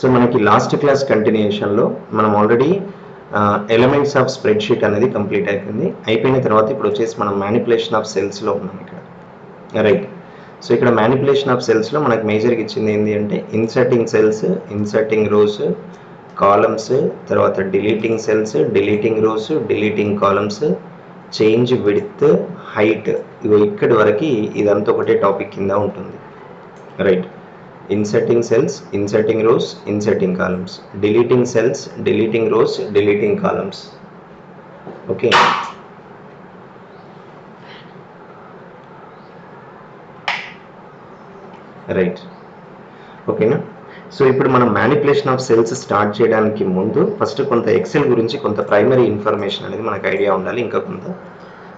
So మనకి last class కంటిన్యూషన్లో మనం already elements of spreadsheet అనేది కంప్లీట్ అయిపోయింది. అయిపోయిన తర్వాత ఇప్పుడు వచ్చేసి మనం మ్యానిపులేషన్ ఆఫ్ సెల్స్లో ఉన్నాం ఇక్కడ, రైట్. సో ఇక్కడ మ్యానిపులేషన్ ఆఫ్ సెల్స్లో మనకు మేజర్గా ఇచ్చింది ఏంటి అంటే inserting cells, inserting rows, columns, తర్వాత deleting cells, deleting rows, deleting columns, change width, height. ఇగో ఇక్కడి వరకు ఇదంతా ఒకటే టాపిక్ కింద ఉంటుంది, right. Inserting cells, inserting rows, inserting columns, deleting cells, deleting rows, deleting columns. Okay, right. ఓకేనా. సో ఇప్పుడు మనం మ్యానిపులేషన్ ఆఫ్ సెల్స్ స్టార్ట్ చేయడానికి ముందు ఫస్ట్ కొంత ఎక్సెల్ గురించి కొంత ప్రైమరీ ఇన్ఫర్మేషన్ అనేది మనకు ఐడియా ఉండాలి. ఇంకా కొంత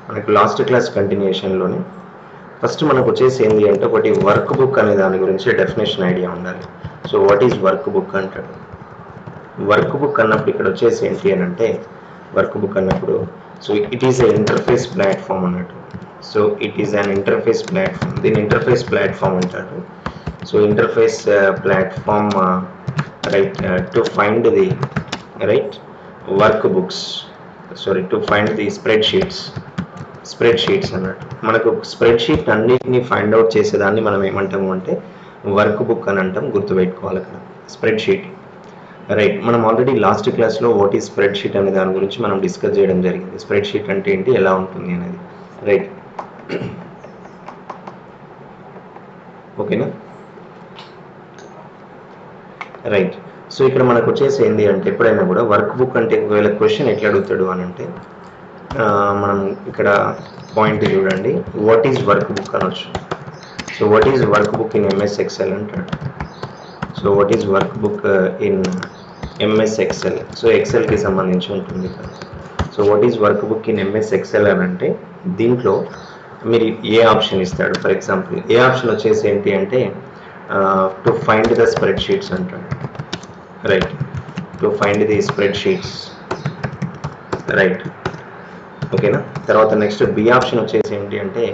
మనకు లాస్ట్ క్లాస్ కంటిన్యూషన్లోనే ఫస్ట్ మనకు వచ్చేసి ఏంటి అంటే ఒకటి వర్క్ బుక్ అనే దాని గురించి డెఫినేషన్ ఐడియా ఉండాలి. So what is workbook అంటాడు. వర్క్ బుక్ అన్నప్పుడు ఇక్కడ వచ్చేసి ఏంటి అని అంటే వర్క్ బుక్ అన్నప్పుడు so it is a interface platform అన్నట్టు. So it is an interface platform, దీని ఇంటర్ఫేస్ ప్లాట్ఫామ్ అంటారు. So interface platform right to find the right workbooks, sorry to find the spreadsheets అన్నట్టు. మనకు spreadsheet అన్నిటిని find out చేసేదాన్ని మనం ఏమంటాము అంటే వర్క్ బుక్ అని అంటాం. గుర్తుపెట్టుకోవాలి అక్కడ స్ప్రెడ్ షీట్, రైట్. మనం ఆల్రెడీ లాస్ట్ క్లాస్లో వాట్ ఈజ్ స్ప్రెడ్ షీట్ అనే దాని గురించి మనం డిస్కస్ చేయడం జరిగింది. స్ప్రెడ్ షీట్ అంటే ఏంటి, ఎలా ఉంటుంది అనేది, రైట్. ఓకేనా, రైట్. సో ఇక్కడ మనకు వచ్చేసి ఏంటి అంటే ఎప్పుడైనా కూడా వర్క్ బుక్ అంటే ఒకవేళ క్వశ్చన్ ఎట్లా అడుగుతాడు అని అంటే మనం ఇక్కడ పాయింట్ చూడండి, వాట్ ఈజ్ వర్క్ బుక్ అనొచ్చు. So what is workbook in MS Excel అంటాడు. So what is workbook in MS Excel, so ఎక్సెల్కి సంబంధించి ఉంటుంది ఇక్కడ. So what is workbook in MS Excel అని అంటే దీంట్లో మీరు ఏ ఆప్షన్ ఇస్తాడు. ఫర్ ఎగ్జాంపుల్ ఏ ఆప్షన్ వచ్చేసి ఏంటి అంటే to find the spreadsheets అంటాడు, right. To find the spreadsheets, right. ఓకేనా. తర్వాత నెక్స్ట్ బి ఆప్షన్ వచ్చేసి ఏంటి అంటే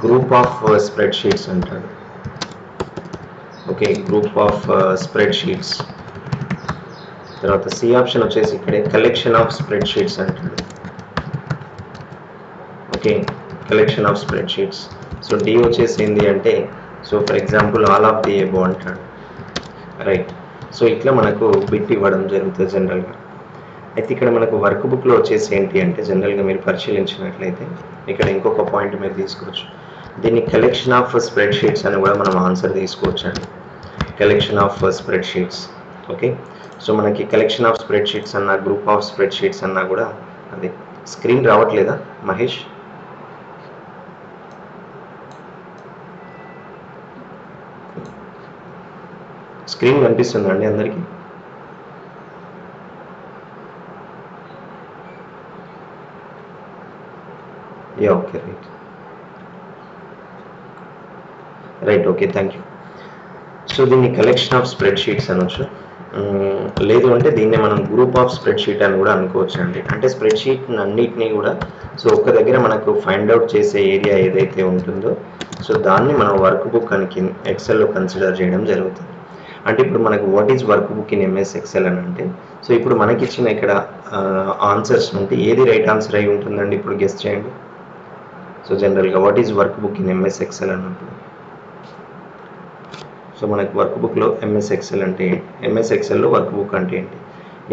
గ్రూప్ ఆఫ్ స్ప్రెడ్ షీట్స్ అంటాడు. Okay, group of spreadsheets. తర్వాత సి ఆప్షన్ వచ్చేసి ఇక్కడే కలెక్షన్ ఆఫ్ స్ప్రెడ్ షీట్స్ అంటాడు. Okay, collection of spreadsheets. So D వచ్చేసి ఏంటి అంటే so for example all of the above అంటాడు, రైట్. సో ఇట్లా మనకు బిట్ ఇవ్వడం జరుగుతుంది జనరల్గా. అయితే ఇక్కడ మనకు వర్క్ బుక్లో వచ్చేసి ఏంటి అంటే జనరల్గా మీరు పరిశీలించినట్లయితే ఇక్కడ ఇంకొక పాయింట్ మీరు తీసుకోవచ్చు. దీన్ని కలెక్షన్ ఆఫ్ స్ప్రెడ్ షీట్స్ అని కూడా మనం ఆన్సర్ తీసుకోవచ్చు అండి, collection of spread sheets. Okay, so మనకి కలెక్షన్ ఆఫ్ స్ప్రెడ్ షీట్స్ అన్నా గ్రూప్ ఆఫ్ స్ప్రెడ్ షీట్స్ అన్నా కూడా అది స్క్రీన్ రావట్లేదా మహేష్? స్క్రీన్ కనిపిస్తుందండి అందరికీ? Yeah, okay, right, right, okay, thank you. So దీన్ని కలెక్షన్ ఆఫ్ స్ప్రెడ్ షీట్స్ అనొచ్చు, లేదు అంటే దీన్నే మనం గ్రూప్ ఆఫ్ స్ప్రెడ్ షీట్ అని కూడా అనుకోవచ్చు అండి. అంటే స్ప్రెడ్ షీట్ అన్నిటినీ కూడా సో ఒక్క దగ్గర మనకు ఫైండ్ అవుట్ చేసే ఏరియా ఏదైతే ఉంటుందో సో దాన్ని మనం వర్క్ బుక్ అని ఎక్సెల్లో కన్సిడర్ చేయడం జరుగుతుంది. అంటే ఇప్పుడు మనకు what is workbook in MS Excel అని అంటే సో ఇప్పుడు మనకి ఇచ్చిన ఇక్కడ ఆన్సర్స్ నుండి ఏది రైట్ ఆన్సర్ అయి ఉంటుందండి, ఇప్పుడు గెస్ చేయండి. సో జనరల్గా what is workbook in MS Excel అన్నప్పుడు సో మనకు వర్క్ బుక్లో ఎంఎస్ ఎక్సెల్ అంటే ఎంఎస్ ఎక్సెల్లో వర్క్ బుక్ అంటే ఏంటి?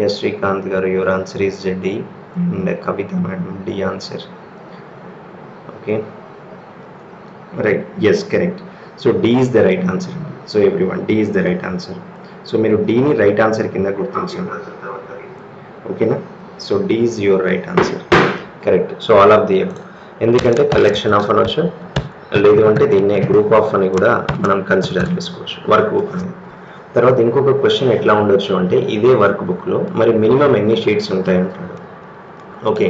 ఎస్ శ్రీకాంత్ గారు, your answer is D, and Kavitha madam D answer. Okay, right, yes, correct. So D is the right answer. So everyone D is the right answer. So మీరు డీని right answer కింద గుర్తించండి, ఓకేనా. So D is your right answer, correct. So all of the ఎందుకంటే collection of అనొచ్చు, లేదు అంటే దీన్నే గ్రూప్ ఆఫ్ అని కూడా మనం కన్సిడర్ చేసుకోవచ్చు వర్క్ బుక్ అనేది. తర్వాత ఇంకొక క్వశ్చన్ ఎట్లా ఉండొచ్చు అంటే ఇదే వర్క్ బుక్లో మరి మినిమం ఎన్ని షీట్స్ ఉంటాయి అంటాడు. ఓకే,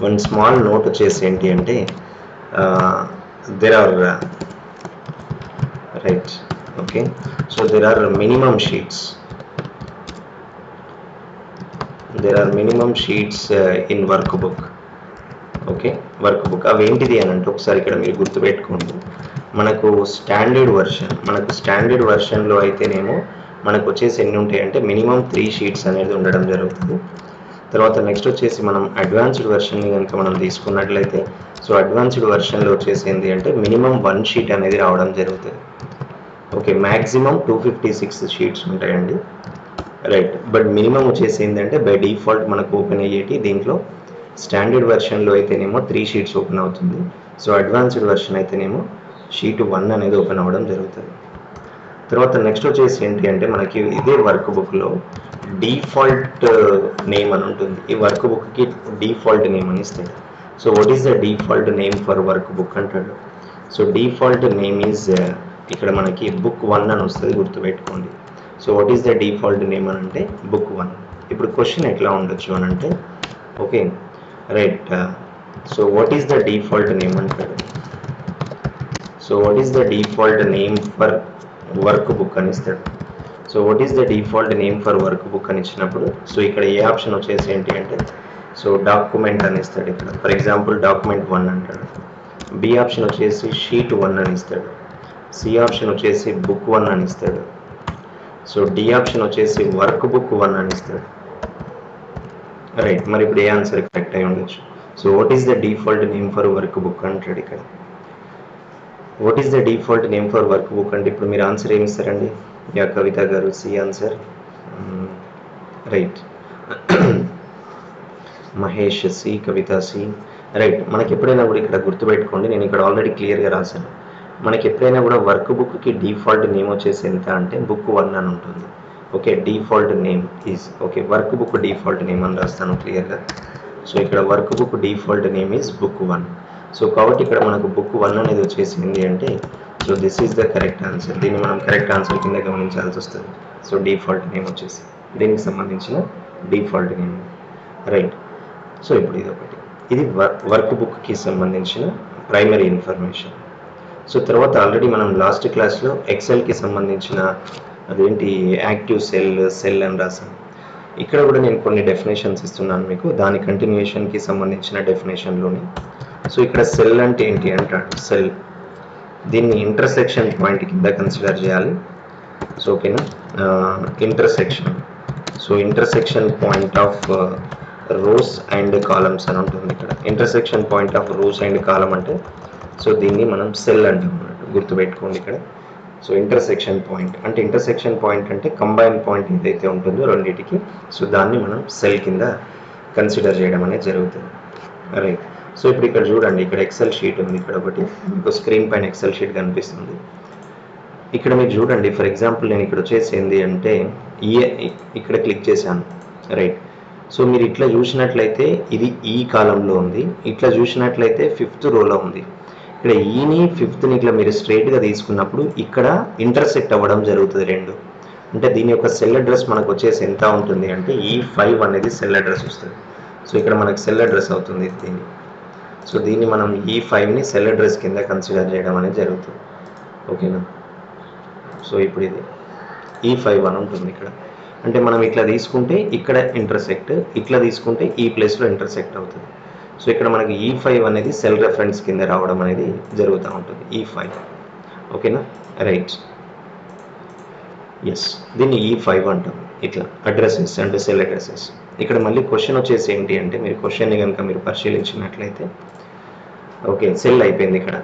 వన్ స్మాల్ నోట్ వచ్చేసి ఏంటి అంటే there are right. Okay, so there are minimum sheets, there are minimum sheets in workbook. Okay, workbook అవి ఏంటిది అని అంటే ఒకసారి ఇక్కడ మీరు గుర్తుపెట్టుకోండి. మనకు స్టాండర్డ్ వర్షన్, మనకు స్టాండర్డ్ వర్షన్లో అయితేనేమో మనకు వచ్చేసి ఎన్ని ఉంటాయి అంటే మినిమం 3 షీట్స్ అనేది ఉండడం జరుగుతుంది. తర్వాత నెక్స్ట్ వచ్చేసి మనం అడ్వాన్స్డ్ వెర్షన్ని కనుక మనం తీసుకున్నట్లయితే సో అడ్వాన్స్డ్ వెర్షన్లో వచ్చేసి ఏంటి అంటే మినిమం 1 షీట్ అనేది రావడం జరుగుతుంది. ఓకే, మ్యాక్సిమం 256 షీట్స్ ఉంటాయండి. రైట్, బట్ మినిమం వచ్చేసి ఏంటంటే బై డిఫాల్ట్ మనకు ఓపెన్ అయ్యేటి దీంట్లో స్టాండర్డ్ వెర్షన్లో అయితేనేమో 3 షీట్స్ ఓపెన్ అవుతుంది. సో అడ్వాన్స్డ్ వెర్షన్ అయితేనేమో షీట్ 1 అనేది ఓపెన్ అవ్వడం జరుగుతుంది. తర్వాత నెక్స్ట్ వచ్చేసి ఏంటి అంటే మనకి ఇదే వర్క్ బుక్లో డిఫాల్ట్ నేమ్ అని ఉంటుంది. ఈ వర్క్ బుక్కి డిఫాల్ట్ నేమ్ అని ఇస్తాడు. So what is the default name for workbook అంటాడు. సో డిఫాల్ట్ నేమ్ ఈజ్ ఇక్కడ మనకి బుక్ 1 అని వస్తుంది, గుర్తుపెట్టుకోండి. So what is the default name అని అంటే బుక్ 1. ఇప్పుడు క్వశ్చన్ ఎట్లా ఉండొచ్చు అని అంటే okay right, so what is the default name అంటాడు. So what is the default name for workbook అని ఇస్తాడు. So what is the default name for workbook అని ఇచ్చినప్పుడు సో ఇక్కడ ఏ ఆప్షన్ వచ్చేసి ఏంటి అంటే సో డాక్యుమెంట్ అని ఇస్తాడు. ఇక్కడ ఫర్ ఎగ్జాంపుల్ డాక్యుమెంట్ 1 అంటాడు. బి ఆప్షన్ వచ్చేసి షీట్ 1 అని ఇస్తాడు. సి ఆప్షన్ వచ్చేసి బుక్ 1 అని ఇస్తాడు. సో డి ఆప్షన్ వచ్చేసి వర్క్ బుక్ 1 అని ఇస్తాడు. రైట్, మరి ఇప్పుడు ఏ ఆన్సర్ కరెక్ట్ అయి ఉండొచ్చు. So what is the default name for workbook అంటాడు. ఇక్కడ what is the default name for workbook అంటే ఇప్పుడు మీరు ఆన్సర్ ఏమి ఇస్తారండి? యా కవిత గారు, C answer. Right, Mahesh C, Kavitha C. Right, మనకి ఎప్పుడైనా కూడా ఇక్కడ గుర్తుపెట్టుకోండి, నేను ఇక్కడ ఆల్రెడీ క్లియర్గా రాశాను. మనకి ఎప్పుడైనా కూడా వర్క్ బుక్కి డిఫాల్ట్ నేమ్ వచ్చేసి ఎంత అంటే బుక్ 1 అని ఉంటుంది. Okay, default name is okay work book default name అని రాస్తాను క్లియర్గా. సో ఇక్కడ work book default name is book 1. So కాబట్టి ఇక్కడ మనకు బుక్ 1 అనేది వచ్చేసింది అంటే so this is the correct answer. దీన్ని మనం కరెక్ట్ ఆన్సర్ కింద గమనించాల్సి వస్తుంది. సో డిఫాల్ట్ నేమ్ వచ్చేసి దీనికి సంబంధించిన డిఫాల్ట్ నేమ్. రైట్, సో ఇప్పుడు ఇది ఒకటి, ఇది వర్క్ బుక్కి సంబంధించిన ప్రైమరీ ఇన్ఫర్మేషన్. సో తర్వాత ఆల్రెడీ మనం లాస్ట్ క్లాస్లో ఎక్సెల్కి సంబంధించిన అదేంటి యాక్టివ్ సెల్ అని రాసాం. ఇక్కడ కూడా నేను కొన్ని డెఫినేషన్స్ ఇస్తున్నాను మీకు, దాని కంటిన్యూషన్కి సంబంధించిన డెఫినేషన్లోని. సో ఇక్కడ సెల్ అంటే ఏంటి అంటాడు. సెల్ దీన్ని ఇంటర్సెక్షన్ పాయింట్ కింద కన్సిడర్ చేయాలి. సో ఓకేనా, intersection. So intersection point of rows and columns అని ఉంటుంది. ఇక్కడ intersection point of rows and column అంటే సో దీన్ని మనం సెల్ అంటాం అన్నట్టు, గుర్తుపెట్టుకోండి ఇక్కడ. సో ఇంటర్సెక్షన్ పాయింట్ అంటే ఇంటర్సెక్షన్ పాయింట్ అంటే కంబైన్ పాయింట్ ఏదైతే ఉంటుందో రెండింటికి, సో దాన్ని మనం సెల్ కింద కన్సిడర్ చేయడం అనేది జరుగుతుంది. రైట్, సో ఇప్పుడు ఇక్కడ చూడండి, ఇక్కడ ఎక్సెల్ షీట్ ఉంది. ఇక్కడ ఒకటి మీకు స్క్రీన్ పైన ఎక్సెల్ షీట్ కనిపిస్తుంది. ఇక్కడ మీరు చూడండి, ఫర్ ఎగ్జాంపుల్ నేను ఇక్కడ వచ్చేసి ఏంది అంటే ఇక్కడ క్లిక్ చేశాను. రైట్, సో మీరు ఇట్లా చూసినట్లయితే ఇది ఈ కాలంలో ఉంది, ఇట్లా చూసినట్లయితే 5th రోలో ఉంది. ఇక్కడ ఈని 5th ఇట్లా మీరు స్ట్రైట్గా తీసుకున్నప్పుడు ఇక్కడ ఇంటర్సెక్ట్ అవ్వడం జరుగుతుంది రెండు. అంటే దీని యొక్క సెల్ అడ్రస్ మనకు వచ్చేసి ఎంత ఉంటుంది అంటే E5 అనేది సెల్ అడ్రస్ వస్తుంది. సో ఇక్కడ మనకు సెల్ అడ్రస్ అవుతుంది దీన్ని. సో దీన్ని మనం E5ని సెల్ అడ్రస్ కింద కన్సిడర్ చేయడం అనేది జరుగుతుంది. ఓకేనా, సో ఇప్పుడు ఇది E5 అని ఉంటుంది ఇక్కడ. అంటే మనం ఇట్లా తీసుకుంటే ఇక్కడ ఇంటర్సెక్ట్, ఇట్లా తీసుకుంటే ఈ ప్లేస్లో ఇంటర్సెక్ట్ అవుతుంది. సో ఇక్కడ మనకి E5 అనేది సెల్ రెఫరెన్స్ కింద రావడం అనేది జరుగుతూ ఉంటుంది, E5. ఓకేనా, రైట్, ఎస్, దీన్ని E5 అంటాం. ఇట్లా అడ్రసెస్ అంటే సెల్ అడ్రసెస్. ఇక్కడ మళ్ళీ క్వశ్చన్ వచ్చేసి ఏంటి అంటే మీరు క్వశ్చన్ని కనుక మీరు పరిశీలించినట్లయితే ఓకే సెల్ అయిపోయింది. ఇక్కడ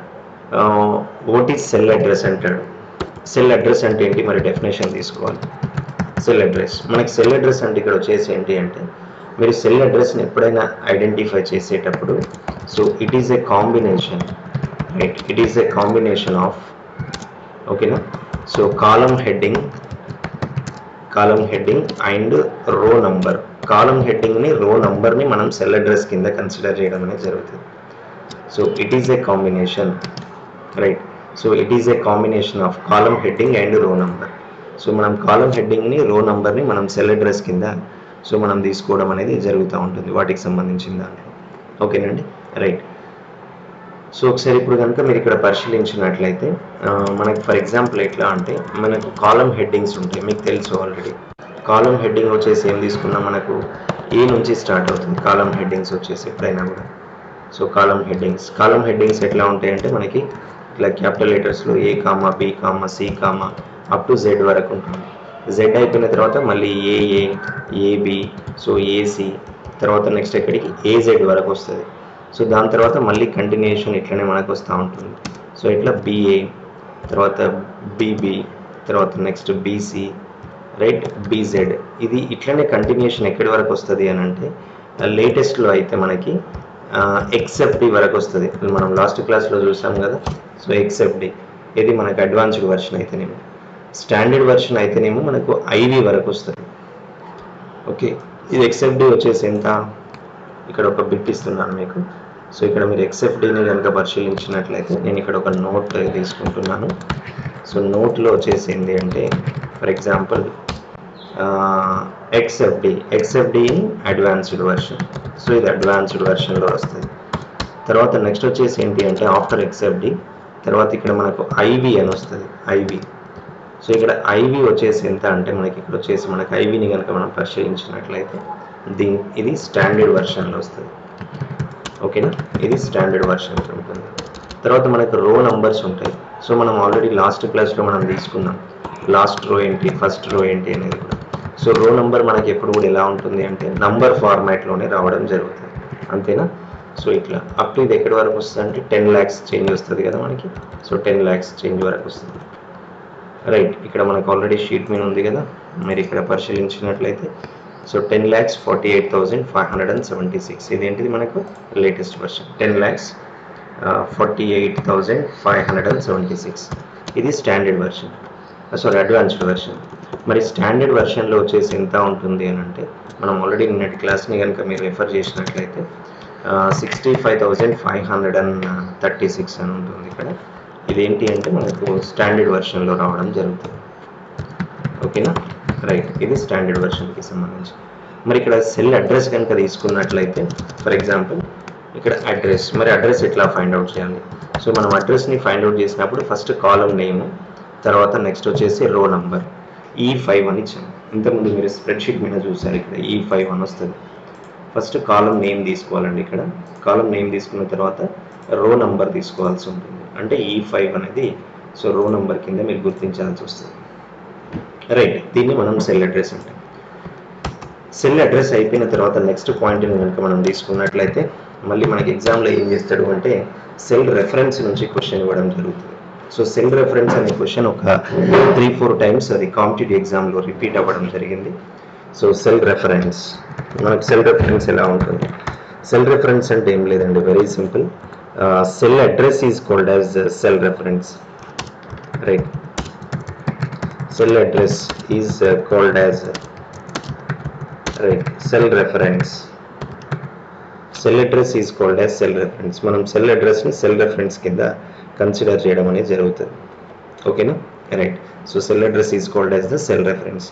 వాట్ ఈజ్ సెల్ అడ్రస్ అంటాడు. సెల్ అడ్రస్ అంటే ఏంటి, మరి డెఫినేషన్ తీసుకోవాలి. సెల్ అడ్రస్, మనకి సెల్ అడ్రస్ అంటే ఇక్కడ వచ్చేసి ఏంటి అంటే మీరు సెల్ అడ్రస్ని ఎప్పుడైనా ఐడెంటిఫై చేసేటప్పుడు so it is A combination. Right, it is A combination of ఓకేనా. సో కాలమ్ హెడ్డింగ్ అండ్ రో నంబర్. కాలమ్ హెడ్డింగ్ని రో నంబర్ని మనం సెల్ అడ్రస్ కింద కన్సిడర్ చేయడం అనేది జరుగుతుంది. So it is A combination. Right, so it is A combination of column heading and రో నంబర్. సో మనం కాలమ్ హెడ్డింగ్ని రో నంబర్ని మనం సెల్ అడ్రస్ కింద సో మనం తీసుకోవడం అనేది జరుగుతూ ఉంటుంది వాటికి సంబంధించిన దాంట్లో. ఓకేనండి, రైట్. సో ఒకసారి ఇప్పుడు కనుక మీరు ఇక్కడ పరిశీలించినట్లయితే మనకి ఫర్ ఎగ్జాంపుల్ ఎట్లా అంటే మనకు కాలమ్ హెడ్డింగ్స్ ఉంటాయి, మీకు తెలుసు ఆల్రెడీ. కాలమ్ హెడ్డింగ్ వచ్చేసి ఏం తీసుకున్నా మనకు ఏ నుంచి స్టార్ట్ అవుతుంది కాలమ్ హెడ్డింగ్స్ వచ్చేసి ఎప్పుడైనా కూడా. సో కాలమ్ హెడ్డింగ్స్ ఎట్లా ఉంటాయంటే మనకి ఇట్లా క్యాపిటల్ లెటర్స్లో A, B, C up to Z వరకు ఉంటుంది. జెడ్ అయిపోయిన తర్వాత మళ్ళీ ఏఏ, ఏబి, సో ఏసి, తర్వాత నెక్స్ట్ ఎక్కడికి ఏజెడ్ వరకు వస్తుంది. సో దాని తర్వాత మళ్ళీ కంటిన్యూషన్ ఇట్లనే మనకు వస్తూ ఉంటుంది. సో ఇట్లా బిఏ, తర్వాత బీబీ, తర్వాత నెక్స్ట్ బీసీ, రైట్, బీజెడ్. ఇది ఇట్లనే కంటిన్యూషన్ ఎక్కడి వరకు వస్తుంది అని అంటే లేటెస్ట్లో అయితే మనకి ఎక్సెప్డి వరకు వస్తుంది. మనం లాస్ట్ క్లాస్లో చూసాం కదా. సో ఎక్సెప్డి ఇది మనకు అడ్వాన్స్డ్ వర్షన్ అయితేనేమో, స్టాండర్డ్ వర్షన్ అయితేనేమో మనకు ఐవి వరకు వస్తుంది. ఓకే, ఇది ఎక్సెప్డి వచ్చేసి ఎంత, ఇక్కడ ఒక బిట్ ఇస్తున్నాను మీకు. సో ఇక్కడ మీరు ఎక్సెప్డిని కనుక పరిశీలించినట్లయితే నేను ఇక్కడ ఒక నోట్ తీసుకుంటున్నాను. సో నోట్లో వచ్చేసి ఏంటి అంటే ఫర్ ఎగ్జాంపుల్ ఎక్సెప్డి అడ్వాన్స్డ్ వర్షన్. సో ఇది అడ్వాన్స్డ్ వర్షన్లో వస్తుంది. తర్వాత నెక్స్ట్ వచ్చేసి ఏంటి అంటే ఆఫ్టర్ ఎక్సెప్డి తర్వాత ఇక్కడ మనకు ఐవి అని వస్తుంది, ఐవి. సో ఇక్కడ ఐవి వచ్చేసి ఎంత అంటే మనకి ఇక్కడ వచ్చేసి మనకి ఐవిని కనుక మనం పరిశీలించినట్లయితే ఇది స్టాండర్డ్ వర్షన్లో వస్తుంది. ఓకేనా, ఇది స్టాండర్డ్ వర్షన్ ఉంటుంది. తర్వాత మనకు రో నంబర్స్ ఉంటాయి. సో మనం ఆల్రెడీ లాస్ట్ క్లాస్లో మనం తీసుకున్నాం లాస్ట్ రో ఏంటి, ఫస్ట్ రో ఏంటి అనేది కూడా. సో రో నంబర్ మనకి ఎప్పుడు కూడా ఎలా ఉంటుంది అంటే నంబర్ ఫార్మాట్లోనే రావడం జరుగుతుంది, అంతేనా. సో ఇట్లా అప్ టు ఇది ఎక్కడి వరకు వస్తుంది అంటే 10 lakhs చేంజ్ వస్తుంది కదా మనకి. సో 10 lakhs చేంజ్ వరకు వస్తుంది, రైట్. ఇక్కడ మనకు ఆల్రెడీ షీట్ మీద ఉంది కదా, మీరు ఇక్కడ పరిశీలించినట్లయితే సో 10,48,576 ఇదేంటిది మనకు లేటెస్ట్ వర్షన్. 10,48,576 ఇది standard version, sorry advanced version. మరి స్టాండర్డ్ వర్షన్లో వచ్చేసి ఎంత ఉంటుంది అని అంటే మనం ఆల్రెడీ నిన్నటి క్లాస్ని కనుక మీరు రెఫర్ చేసినట్లయితే 65,536 అని ఉంటుంది ఇక్కడ. ఇదేంటి అంటే మనకు స్టాండర్డ్ వర్షన్లో రావడం జరుగుతుంది. ఓకేనా, రైట్. ఇది స్టాండర్డ్ వర్షన్కి సంబంధించి. మరి ఇక్కడ సెల్ అడ్రస్ కనుక తీసుకున్నట్లయితే ఫర్ ఎగ్జాంపుల్ ఇక్కడ అడ్రస్, మరి అడ్రస్ ఎట్లా ఫైండ్ అవుట్ చేయాలి. సో మనం అడ్రస్ని ఫైండ్ అవుట్ చేసినప్పుడు ఫస్ట్ కాలం నేమ్, తర్వాత నెక్స్ట్ వచ్చేసి రో నంబర్ E5 అని ఇచ్చాము. ఇంతకుముందు మీరు స్ప్రెడ్షీట్ మీద చూసారు, ఇక్కడ E5 అని వస్తుంది. ఫస్ట్ కాలం నేమ్ తీసుకోవాలండి. ఇక్కడ కాలం నేమ్ తీసుకున్న తర్వాత రో నంబర్ తీసుకోవాల్సి ఉంటుంది. అంటే E5 అనేది సో రో నంబర్ కింద మీరు గుర్తించాల్సి వస్తుంది, రైట్. దీన్ని మనం సెల్ అడ్రస్ అంటాం. సెల్ అడ్రస్ అయిపోయిన తర్వాత నెక్స్ట్ పాయింట్ని కనుక మనం తీసుకున్నట్లయితే మళ్ళీ మనకి ఎగ్జామ్లో ఏం చేస్తాడు అంటే సెల్ రెఫరెన్స్ నుంచి క్వశ్చన్ ఇవ్వడం జరుగుతుంది. సో సెల్ రెఫరెన్స్ అనే క్వశ్చన్ ఒక 3-4 టైమ్స్ అది కాంపిటేటివ్ ఎగ్జామ్లో రిపీట్ అవ్వడం జరిగింది. సో సెల్ రెఫరెన్స్, మనకు సెల్ రెఫరెన్స్ ఎలా ఉంటుంది. సెల్ రెఫరెన్స్ అంటే ఏం లేదండి, very simple. Cell address is called as cell reference, right. Cell address is called as right cell reference. Cell address is called as cell reference. మనం cell అడ్రస్ని cell reference కింద consider చేయడం అనేది జరుగుతుంది. ఓకేనా, right. So cell address is called as the cell reference.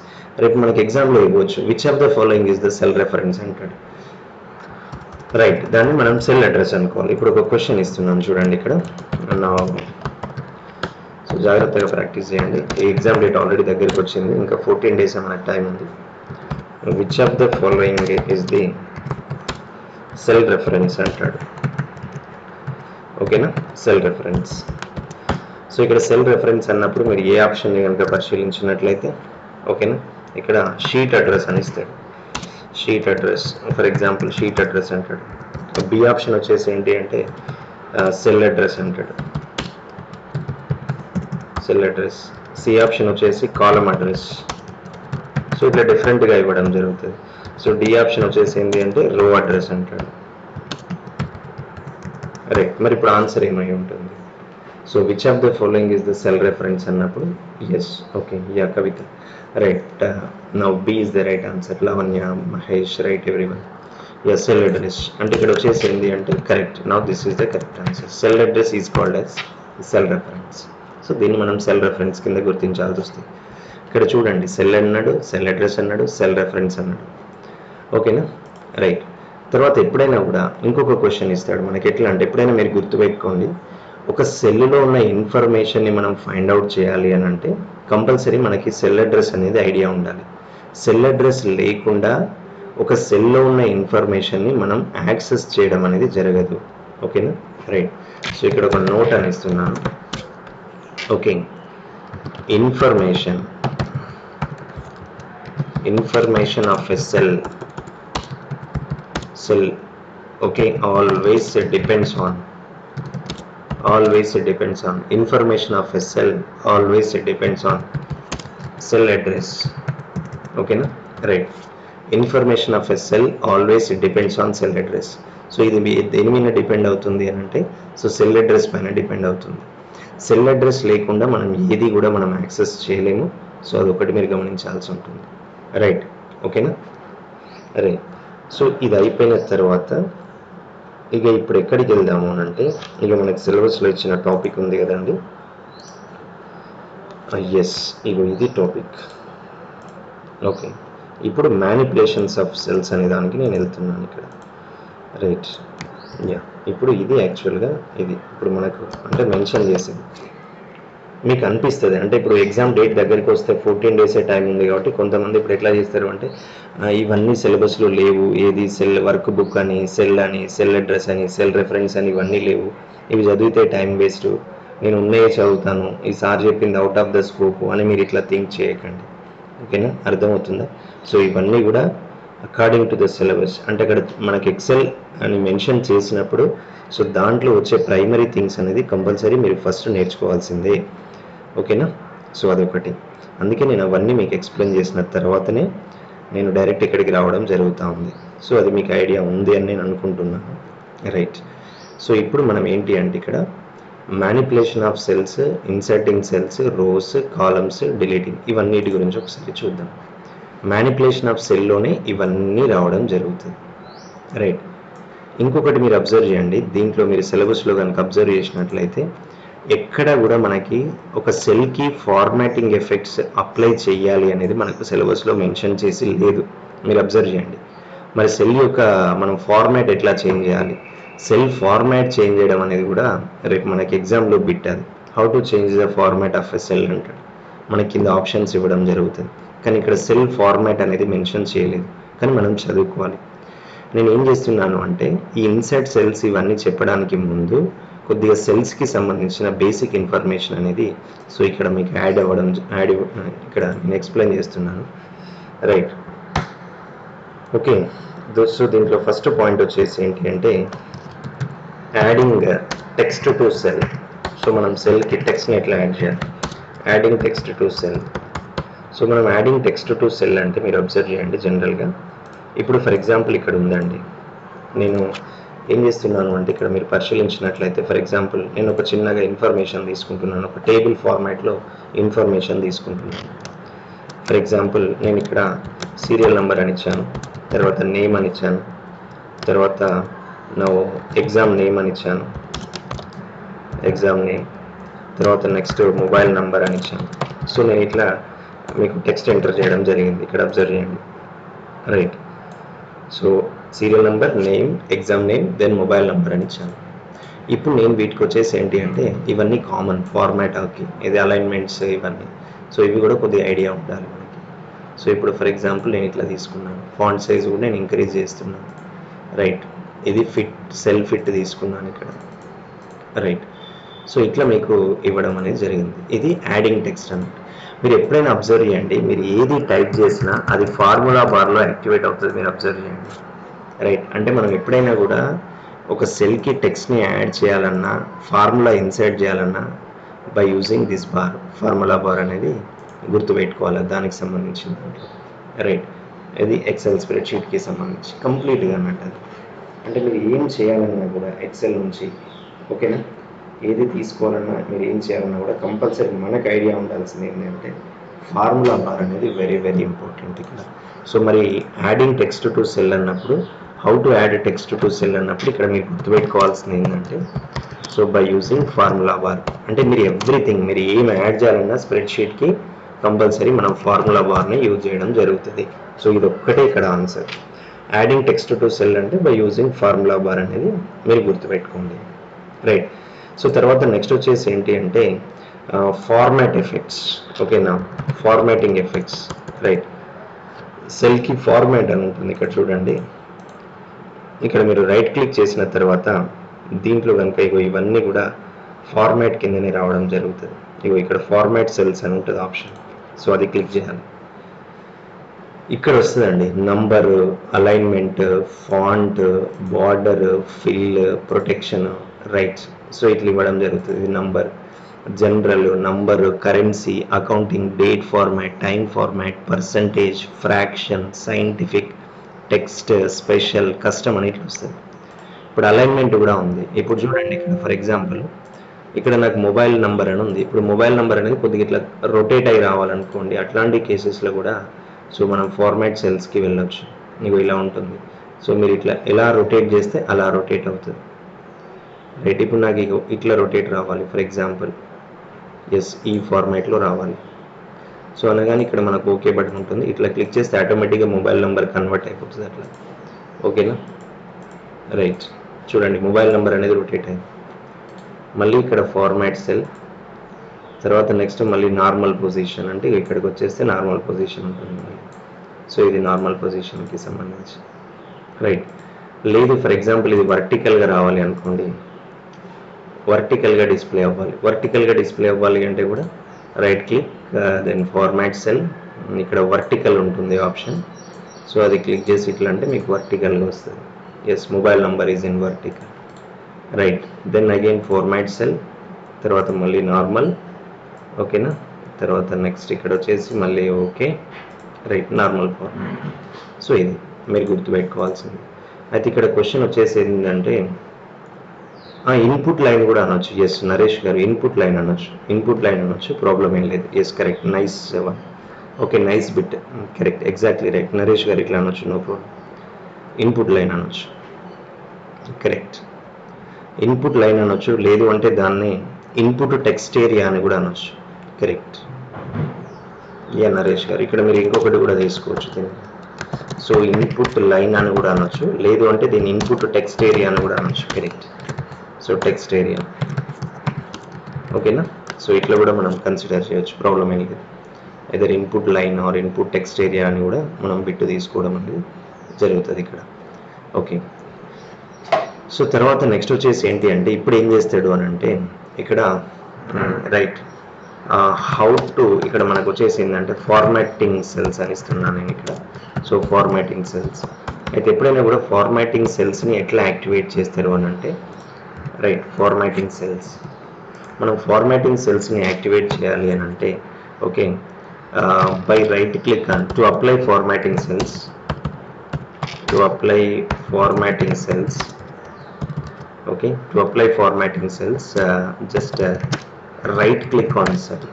రేపు మనకి ఎగ్జామ్లో ఇవ్వచ్చు which of the following is the cell reference అంటాడు, రైట్. దాన్ని మనం సెల్ అడ్రస్ అనుకోవాలి. ఇప్పుడు ఒక క్వశ్చన్ ఇస్తున్నాను చూడండి ఇక్కడ. సో జాగ్రత్తగా ప్రాక్టీస్ చేయండి. ఈ ఎగ్జామ్ డేట్ ఆల్రెడీ దగ్గరికి వచ్చింది, ఇంకా 14 days మనకు టైం ఉంది. Which of the following is the cell reference అంటాడు. ఓకేనా, సెల్ రెఫరెన్స్. సో ఇక్కడ సెల్ రెఫరెన్స్ అన్నప్పుడు మీరు ఏ ఆప్షన్ని కనుక పరిశీలించినట్లయితే ఓకేనా, ఇక్కడ షీట్ అడ్రస్ అని ఇస్తాడు. Sheet address for example sheet address అంటాడు. బి ఆప్షన్ వచ్చేసి ఏంటి అంటే సెల్ అడ్రస్ అంటాడు, సెల్ అడ్రస్. సి ఆప్షన్ వచ్చేసి కాలమ్ అడ్రస్. సో ఇట్లా డిఫరెంట్గా ఇవ్వడం జరుగుతుంది. సో డి ఆప్షన్ వచ్చేసి ఏంటి అంటే రో అడ్రస్ అంటాడు, రైట్. మరి ఇప్పుడు ఆన్సర్ ఏమై ఉంటుంది. So which of the following is the cell reference అన్నప్పుడు yes, okay, yeah Kavitha, right. Now B is the right answer. Lavanya, Mahesh, right everyone. Yes, cell address అంటే ఇక్కడ వచ్చేసి ఏంటి అంటే correct. Now this is the correct answer. Cell address is called as cell reference. So దీన్ని మనం cell reference కింద గుర్తించాల్సి వస్తుంది. ఇక్కడ చూడండి సెల్ అన్నాడు, సెల్ అడ్రస్ అన్నాడు, సెల్ రెఫరెన్స్ అన్నాడు. ఓకేనా, రైట్. తర్వాత ఎప్పుడైనా కూడా ఇంకొక క్వశ్చన్ ఇస్తాడు మనకి. ఎట్లా అంటే ఎప్పుడైనా మీరు గుర్తుపెట్టుకోండి, ఒక సెల్లో ఉన్న ఇన్ఫర్మేషన్ని మనం ఫైండ్ అవుట్ చేయాలి అని అంటే కంపల్సరీ మనకి సెల్ అడ్రస్ అనేది ఐడియా ఉండాలి. సెల్ అడ్రస్ లేకుండా ఒక సెల్లో ఉన్న ఇన్ఫర్మేషన్ని మనం యాక్సెస్ చేయడం అనేది జరగదు. ఓకేనా, రైట్. సో ఇక్కడ ఒక నోట్ అని ఇస్తున్నాను. Okay, information information of a cell, okay, always depends on information of a cell, always depends on cell address. Okay na? Right. Information of a cell always depends on cell address. So ఇది దేని మీద depend అవుతుంది అని అంటే so cell address పైన depend అవుతుంది. Cell address లేకుండా మనం ఏది కూడా మనం యాక్సెస్ చేయలేము. సో అదొకటి మీరు గమనించాల్సి ఉంటుంది. రైట్, ఓకేనా? రైట్. సో ఇది అయిపోయిన తర్వాత ఇక ఇప్పుడు ఎక్కడికి వెళ్దాము అని అంటే ఇక మనకి సిలబస్లో ఇచ్చిన టాపిక్ ఉంది కదండి. ఎస్, ఇగో ఇది టాపిక్. ఓకే, ఇప్పుడు మ్యానిపులేషన్స్ ఆఫ్ సెల్స్ అనే దానికి నేను వెళ్తున్నాను ఇక్కడ. Right, yeah. ఇప్పుడు ఇది యాక్చువల్గా ఇది ఇప్పుడు మనకు అంటే మెన్షన్ చేసింది మీకు అనిపిస్తుంది అంటే ఇప్పుడు ఎగ్జామ్ డేట్ దగ్గరికి వస్తే 14 days టైం ఉంది కాబట్టి కొంతమంది ఇప్పుడు ఎట్లా చేస్తారు అంటే ఇవన్నీ సిలబస్లో లేవు, ఏది సెల్ వర్క్ బుక్ అని, సెల్ అని, సెల్ అడ్రస్ అని, సెల్ రెఫరెన్స్ అని ఇవన్నీ లేవు, ఇవి చదివితే టైం వేస్ట్, నేను ఉన్నాయే చదువుతాను, ఈ సార్ చెప్పింది అవుట్ ఆఫ్ ద స్కోప్ అని మీరు ఇట్లా థింక్ చేయకండి. ఓకేనా? అర్థమవుతుందా? సో ఇవన్నీ కూడా అకార్డింగ్ టు ద సిలబస్ అంటే అక్కడ మనకి ఎక్సెల్ అని మెన్షన్ చేసినప్పుడు సో దాంట్లో వచ్చే ప్రైమరీ థింగ్స్ అనేది కంపల్సరీ మీరు ఫస్ట్ నేర్చుకోవాల్సిందే. ఓకేనా? సో అదొకటి. అందుకే నేను అవన్నీ మీకు ఎక్స్ప్లెయిన్ చేసిన తర్వాతనే నేను డైరెక్ట్ ఇక్కడికి రావడం జరుగుతూ ఉంది. సో అది మీకు ఐడియా ఉంది అని నేను అనుకుంటున్నాను. రైట్. సో ఇప్పుడు మనం ఏంటి అంటే ఇక్కడ manipulation of cells, inserting cells, rows, columns, deleting ఇవన్నిటి గురించి ఒకసారి చూద్దాం. మ్యానిపులేషన్ ఆఫ్ సెల్లోనే ఇవన్నీ రావడం జరుగుతుంది. రైట్. ఇంకొకటి మీరు అబ్జర్వ్ చేయండి, దీంట్లో మీరు సిలబస్లో కనుక అబ్జర్వ్ చేసినట్లయితే ఎక్కడ కూడా మనకి ఒక సెల్కి ఫార్మాటింగ్ ఎఫెక్ట్స్ అప్లై చేయాలి అనేది మనకు సిలబస్లో మెన్షన్ చేసి లేదు. మీరు అబ్జర్వ్ చేయండి. మరి సెల్ యొక్క మనం ఫార్మాట్ ఎట్లా చేంజ్ చేయాలి, సెల్ ఫార్మాట్ చేంజ్ చేయడం అనేది కూడా రేపు మనకి ఎగ్జామ్లో బిట్ అది how to change the format of a cell అంటాడు. మనకి కింద ఆప్షన్స్ ఇవ్వడం జరుగుతుంది, కానీ ఇక్కడ సెల్ ఫార్మాట్ అనేది మెన్షన్ చేయలేదు, కానీ మనం చదువుకోవాలి. నేను ఏం చేస్తున్నాను అంటే ఈ ఇన్సర్ట్ సెల్స్ ఇవన్నీ చెప్పడానికి ముందు కొద్దిగా సెల్స్కి సంబంధించిన బేసిక్ ఇన్ఫర్మేషన్ అనేది సో ఇక్కడ మీకు ఇక్కడ నేను ఎక్స్ప్లెయిన్ చేస్తున్నాను. Right, okay. సో దీంట్లో ఫస్ట్ పాయింట్ వచ్చేసి ఏంటి అంటే adding text to cell. So మనం సెల్కి టెక్స్ట్ని ఎట్లా యాడ్ చేయాలి, adding text to cell. So మనం యాడింగ్ టెక్స్ట్ టు సెల్ అంటే మీరు అబ్జర్వ్ చేయండి. జనరల్గా ఇప్పుడు ఫర్ ఎగ్జాంపుల్ ఇక్కడ ఉందండి, నేను ఏం చేస్తున్నాను అంటే ఇక్కడ మీరు పరిశీలించినట్లయితే ఫర్ ఎగ్జాంపుల్ నేను ఒక చిన్నగా ఇన్ఫర్మేషన్ తీసుకుంటున్నాను, ఒక టేబుల్ ఫార్మాట్లో ఇన్ఫర్మేషన్ తీసుకుంటున్నాను. ఫర్ ఎగ్జాంపుల్ నేను ఇక్కడ సీరియల్ నెంబర్ అని ఇచ్చాను, తర్వాత నేమ్ అని ఇచ్చాను, తర్వాత నా ఎగ్జామ్ నేమ్ అని ఇచ్చాను, ఎగ్జామ్ నేమ్, తర్వాత నెక్స్ట్ మొబైల్ నెంబర్ అని ఇచ్చాను. సో నేను ఇట్లా మీకు టెక్స్ట్ ఎంటర్ చేయడం జరిగింది, ఇక్కడ అబ్జర్వ్ చేయండి. Right. So serial number, name, exam name, then mobile number అని ఇచ్చాను. ఇప్పుడు నేను వీటికి వచ్చేసి ఏంటి అంటే ఇవన్నీ కామన్ ఫార్మాట్ ఓకే, ఇది అలైన్మెంట్స్ ఇవన్నీ. సో ఇవి కూడా కొద్దిగా ఐడియా ఉండాలి మనకి. సో ఇప్పుడు ఫర్ ఎగ్జాంపుల్ నేను ఇట్లా తీసుకున్నాను, ఫాంట్ సైజ్ కూడా నేను ఇంక్రీజ్ చేస్తున్నాను. రైట్. ఇది ఫిట్, సెల్ ఫిట్ తీసుకున్నాను ఇక్కడ. రైట్. సో ఇట్లా మీకు ఇవ్వడం అనేది జరిగింది. ఇది యాడింగ్ టెక్స్ట్ అన్నమాట. మీరు ఎప్పుడైనా అబ్జర్వ్ చేయండి, మీరు ఏది టైప్ చేసినా అది ఫార్ములా బార్లో యాక్టివేట్ అవుతుంది, మీరు అబ్జర్వ్ చేయండి. రైట్. అంటే మనం ఎప్పుడైనా కూడా ఒక సెల్కి టెక్స్ట్ని యాడ్ చేయాలన్నా, ఫార్ములా ఇన్సర్ట్ చేయాలన్నా by using this bar, formula bar అనేది గుర్తుపెట్టుకోవాలి దానికి సంబంధించిన దాంట్లో. రైట్. ఇది ఎక్సెల్ స్ప్రెడ్షీట్కి సంబంధించి కంప్లీట్గా అన్నట్టు. అంటే మీరు ఏం చేయాలన్నా కూడా ఎక్సెల్ నుంచి ఓకేనా, ఏది తీసుకోవాలన్నా మీరు ఏం చేయాలన్నా కూడా కంపల్సరీ మనకు ఐడియా ఉండాల్సింది ఏంటంటే ఫార్ములా బార్ అనేది వెరీ వెరీ ఇంపార్టెంట్ ఇక్కడ. సో మరి యాడింగ్ టెక్స్ట్ టు సెల్ అన్నప్పుడు, how to add text to cell అన్నప్పుడు ఇక్కడ మీరు గుర్తుపెట్టుకోవాల్సింది ఏంటంటే so by using formula bar. అంటే మీరు ఎవ్రీథింగ్ మీరు ఏం యాడ్ చేయాలన్నా స్ప్రెడ్షీట్కి కంపల్సరీ మనం ఫార్ములా బార్ని యూజ్ చేయడం జరుగుతుంది. సో ఇది ఒక్కటే ఇక్కడ answer. Adding text to cell అంటే బై యూజింగ్ ఫార్ములా బార్ అనేది మీరు గుర్తుపెట్టుకోండి. రైట్. సో తర్వాత నెక్స్ట్ వచ్చేసి ఏంటి అంటే ఫార్మాట్ ఎఫెక్ట్స్. ఓకేనా, ఫార్మాటింగ్ ఎఫెక్ట్స్. రైట్. సెల్కి ఫార్మాట్ అని ఉంటుంది ఇక్కడ చూడండి. ఇక్కడ మీరు రైట్ క్లిక్ చేసిన తర్వాత దీంట్లో కనుక ఇవన్నీ కూడా ఫార్మాట్ కిందనే రావడం జరుగుతుంది. ఇక్కడ ఫార్మాట్ సెల్స్ అని ఉంటుంది ఆప్షన్. సో అది క్లిక్ చేయాలి. ఇక్కడ వస్తుందండి number, alignment, font, border, fill, protection, right. So ఇట్లా ఇవ్వడం జరుగుతుంది. Number, general, number, currency, accounting, date format, time format, percentage, fraction, scientific, text, special, custom అని ఇట్లా వస్తుంది. ఇప్పుడు అలైన్మెంట్ కూడా ఉంది. ఇప్పుడు చూడండి ఇక్కడ ఫర్ ఎగ్జాంపుల్ ఇక్కడ నాకు మొబైల్ నెంబర్ అని ఉంది. ఇప్పుడు మొబైల్ నెంబర్ అనేది కొద్దిగా ఇట్లా రొటేట్ అయి రావాలనుకోండి, అట్లాంటి కేసెస్లో కూడా సో మనం ఫార్మాట్ సెల్స్కి వెళ్ళొచ్చు. మీకు ఇలా ఉంటుంది. సో మీరు ఇట్లా ఎలా రొటేట్ చేస్తే అలా రొటేట్ అవుతుంది. రైట్. ఇప్పుడు నాకు ఇట్లా రొటేట్ రావాలి ఫర్ ఎగ్జాంపుల్, ఎస్ ఈ ఫార్మాట్లో రావాలి. సో అనగానే ఇక్కడ మనకు ఓకే బటన్ ఉంటుంది. ఇట్లా క్లిక్ చేస్తే ఆటోమేటిక్గా మొబైల్ నెంబర్ కన్వర్ట్ అయిపోతుంది అట్లా. ఓకేనా? రైట్. చూడండి మొబైల్ నెంబర్ అనేది రొటేట్ అయింది. మళ్ళీ ఇక్కడ ఫార్మాట్ సెల్, తర్వాత నెక్స్ట్ మళ్ళీ నార్మల్ పొజిషన్, అంటే ఇక్కడికి వచ్చేస్తే నార్మల్ పొజిషన్ ఉంటుంది మళ్ళీ. సో ఇది నార్మల్ పొజిషన్కి సంబంధించి. రైట్. లేదు ఫర్ ఎగ్జాంపుల్ ఇది వర్టికల్గా రావాలి అనుకోండి, వర్టికల్గా డిస్ప్లే అవ్వాలి. వర్టికల్గా డిస్ప్లే అవ్వాలి అంటే కూడా right click, then format cell, ఇక్కడ వర్టికల్ ఉంటుంది ఆప్షన్. సో అది క్లిక్ చేసి ఇట్లా అంటే మీకు వర్టికల్గా వస్తుంది. Yes mobile number is in vertical. Right. Then again format cell, తర్వాత మళ్ళీ నార్మల్. ఓకేనా? తర్వాత నెక్స్ట్ ఇక్కడ వచ్చేసి మళ్ళీ okay. Right. Normal format. So ఇది మీరు గుర్తుపెట్టుకోవాల్సింది. అయితే ఇక్కడ క్వశ్చన్ వచ్చేసి ఏంటంటే ఇన్పుట్ లైన్ కూడా అనొచ్చు. ఎస్ నరేష్ గారు ఇన్పుట్ లైన్ అనొచ్చు, ఇన్పుట్ లైన్ అనొచ్చు, ప్రాబ్లం ఏం లేదు. Yes correct, nice. Okay nice bit, correct, exactly right. Naresh గారు ఇట్లా అనొచ్చు, నో ప్రాబ్లం. ఇన్పుట్ లైన్ అనొచ్చు, కరెక్ట్. ఇన్పుట్ లైన్ అనొచ్చు. లేదు అంటే దాన్ని ఇన్పుట్ టెక్స్ట్ ఏరియా అని కూడా అనొచ్చు, కరెక్ట్. యా నరేష్ గారు ఇక్కడ మీరు ఇంకొకటి కూడా తీసుకోవచ్చు దీన్ని. సో ఇన్పుట్ లైన్ అని కూడా అనొచ్చు. లేదు అంటే దీన్ని ఇన్పుట్ టెక్స్ట్ ఏరియా అని కూడా అనొచ్చు, కరెక్ట్. So text area. ఓకేనా? సో ఇట్లా కూడా మనం కన్సిడర్ చేయొచ్చు, ప్రాబ్లం ఏం లేదు. Either input line or input text area అని కూడా మనం బిట్ తీసుకోవడం అనేది జరుగుతుంది ఇక్కడ. ఓకే. సో తర్వాత నెక్స్ట్ వచ్చేసి ఏంటి అంటే ఇప్పుడు ఏం చేస్తాడు అని అంటే ఇక్కడ రైట్ హౌ టు ఇక్కడ మనకు వచ్చేసి ఏంటంటే ఫార్మాటింగ్ సెల్స్ అని ఇస్తున్నాను నేను ఇక్కడ. సో ఫార్మాటింగ్ సెల్స్ అయితే ఎప్పుడైనా కూడా ఫార్మాటింగ్ సెల్స్ని ఎట్లా యాక్టివేట్ చేస్తారు అని అంటే రైట్ ఫార్మాటింగ్ సెల్స్ మనం ఫార్మాటింగ్ సెల్స్ని యాక్టివేట్ చేయాలి అని అంటే okay by right click on to apply formatting cells, to apply formatting cells. Okay, to apply formatting cells just right click on cell.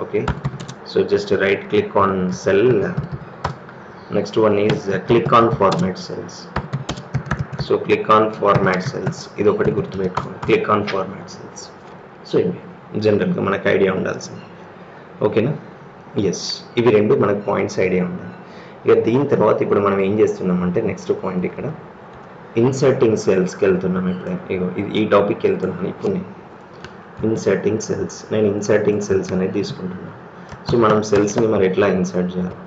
Okay, so just right click on cell. Next one is click on format cells. So click on format cells, ఇది ఒకటి గుర్తుపెట్టుకోండి, click on format cells. So ఇవి జనరల్గా మనకు idea ఉండాల్సింది. ఓకేనా? Yes ఇవి రెండు మనకు పాయింట్స్ ఐడియా ఉండాలి. ఇక దీని తర్వాత ఇప్పుడు మనం ఏం చేస్తున్నామంటే నెక్స్ట్ పాయింట్ ఇక్కడ ఇన్సర్టింగ్ సెల్స్కి వెళ్తున్నాం. ఇప్పుడు ఈ టాపిక్కి వెళ్తున్నాను. ఇప్పుడు నేను ఇన్సర్టింగ్ సెల్స్, నేను ఇన్సర్టింగ్ సెల్స్ అనేది తీసుకుంటున్నాను. సో మనం సెల్స్ని మరి ఎట్లా ఇన్సర్ట్ చేయాలి?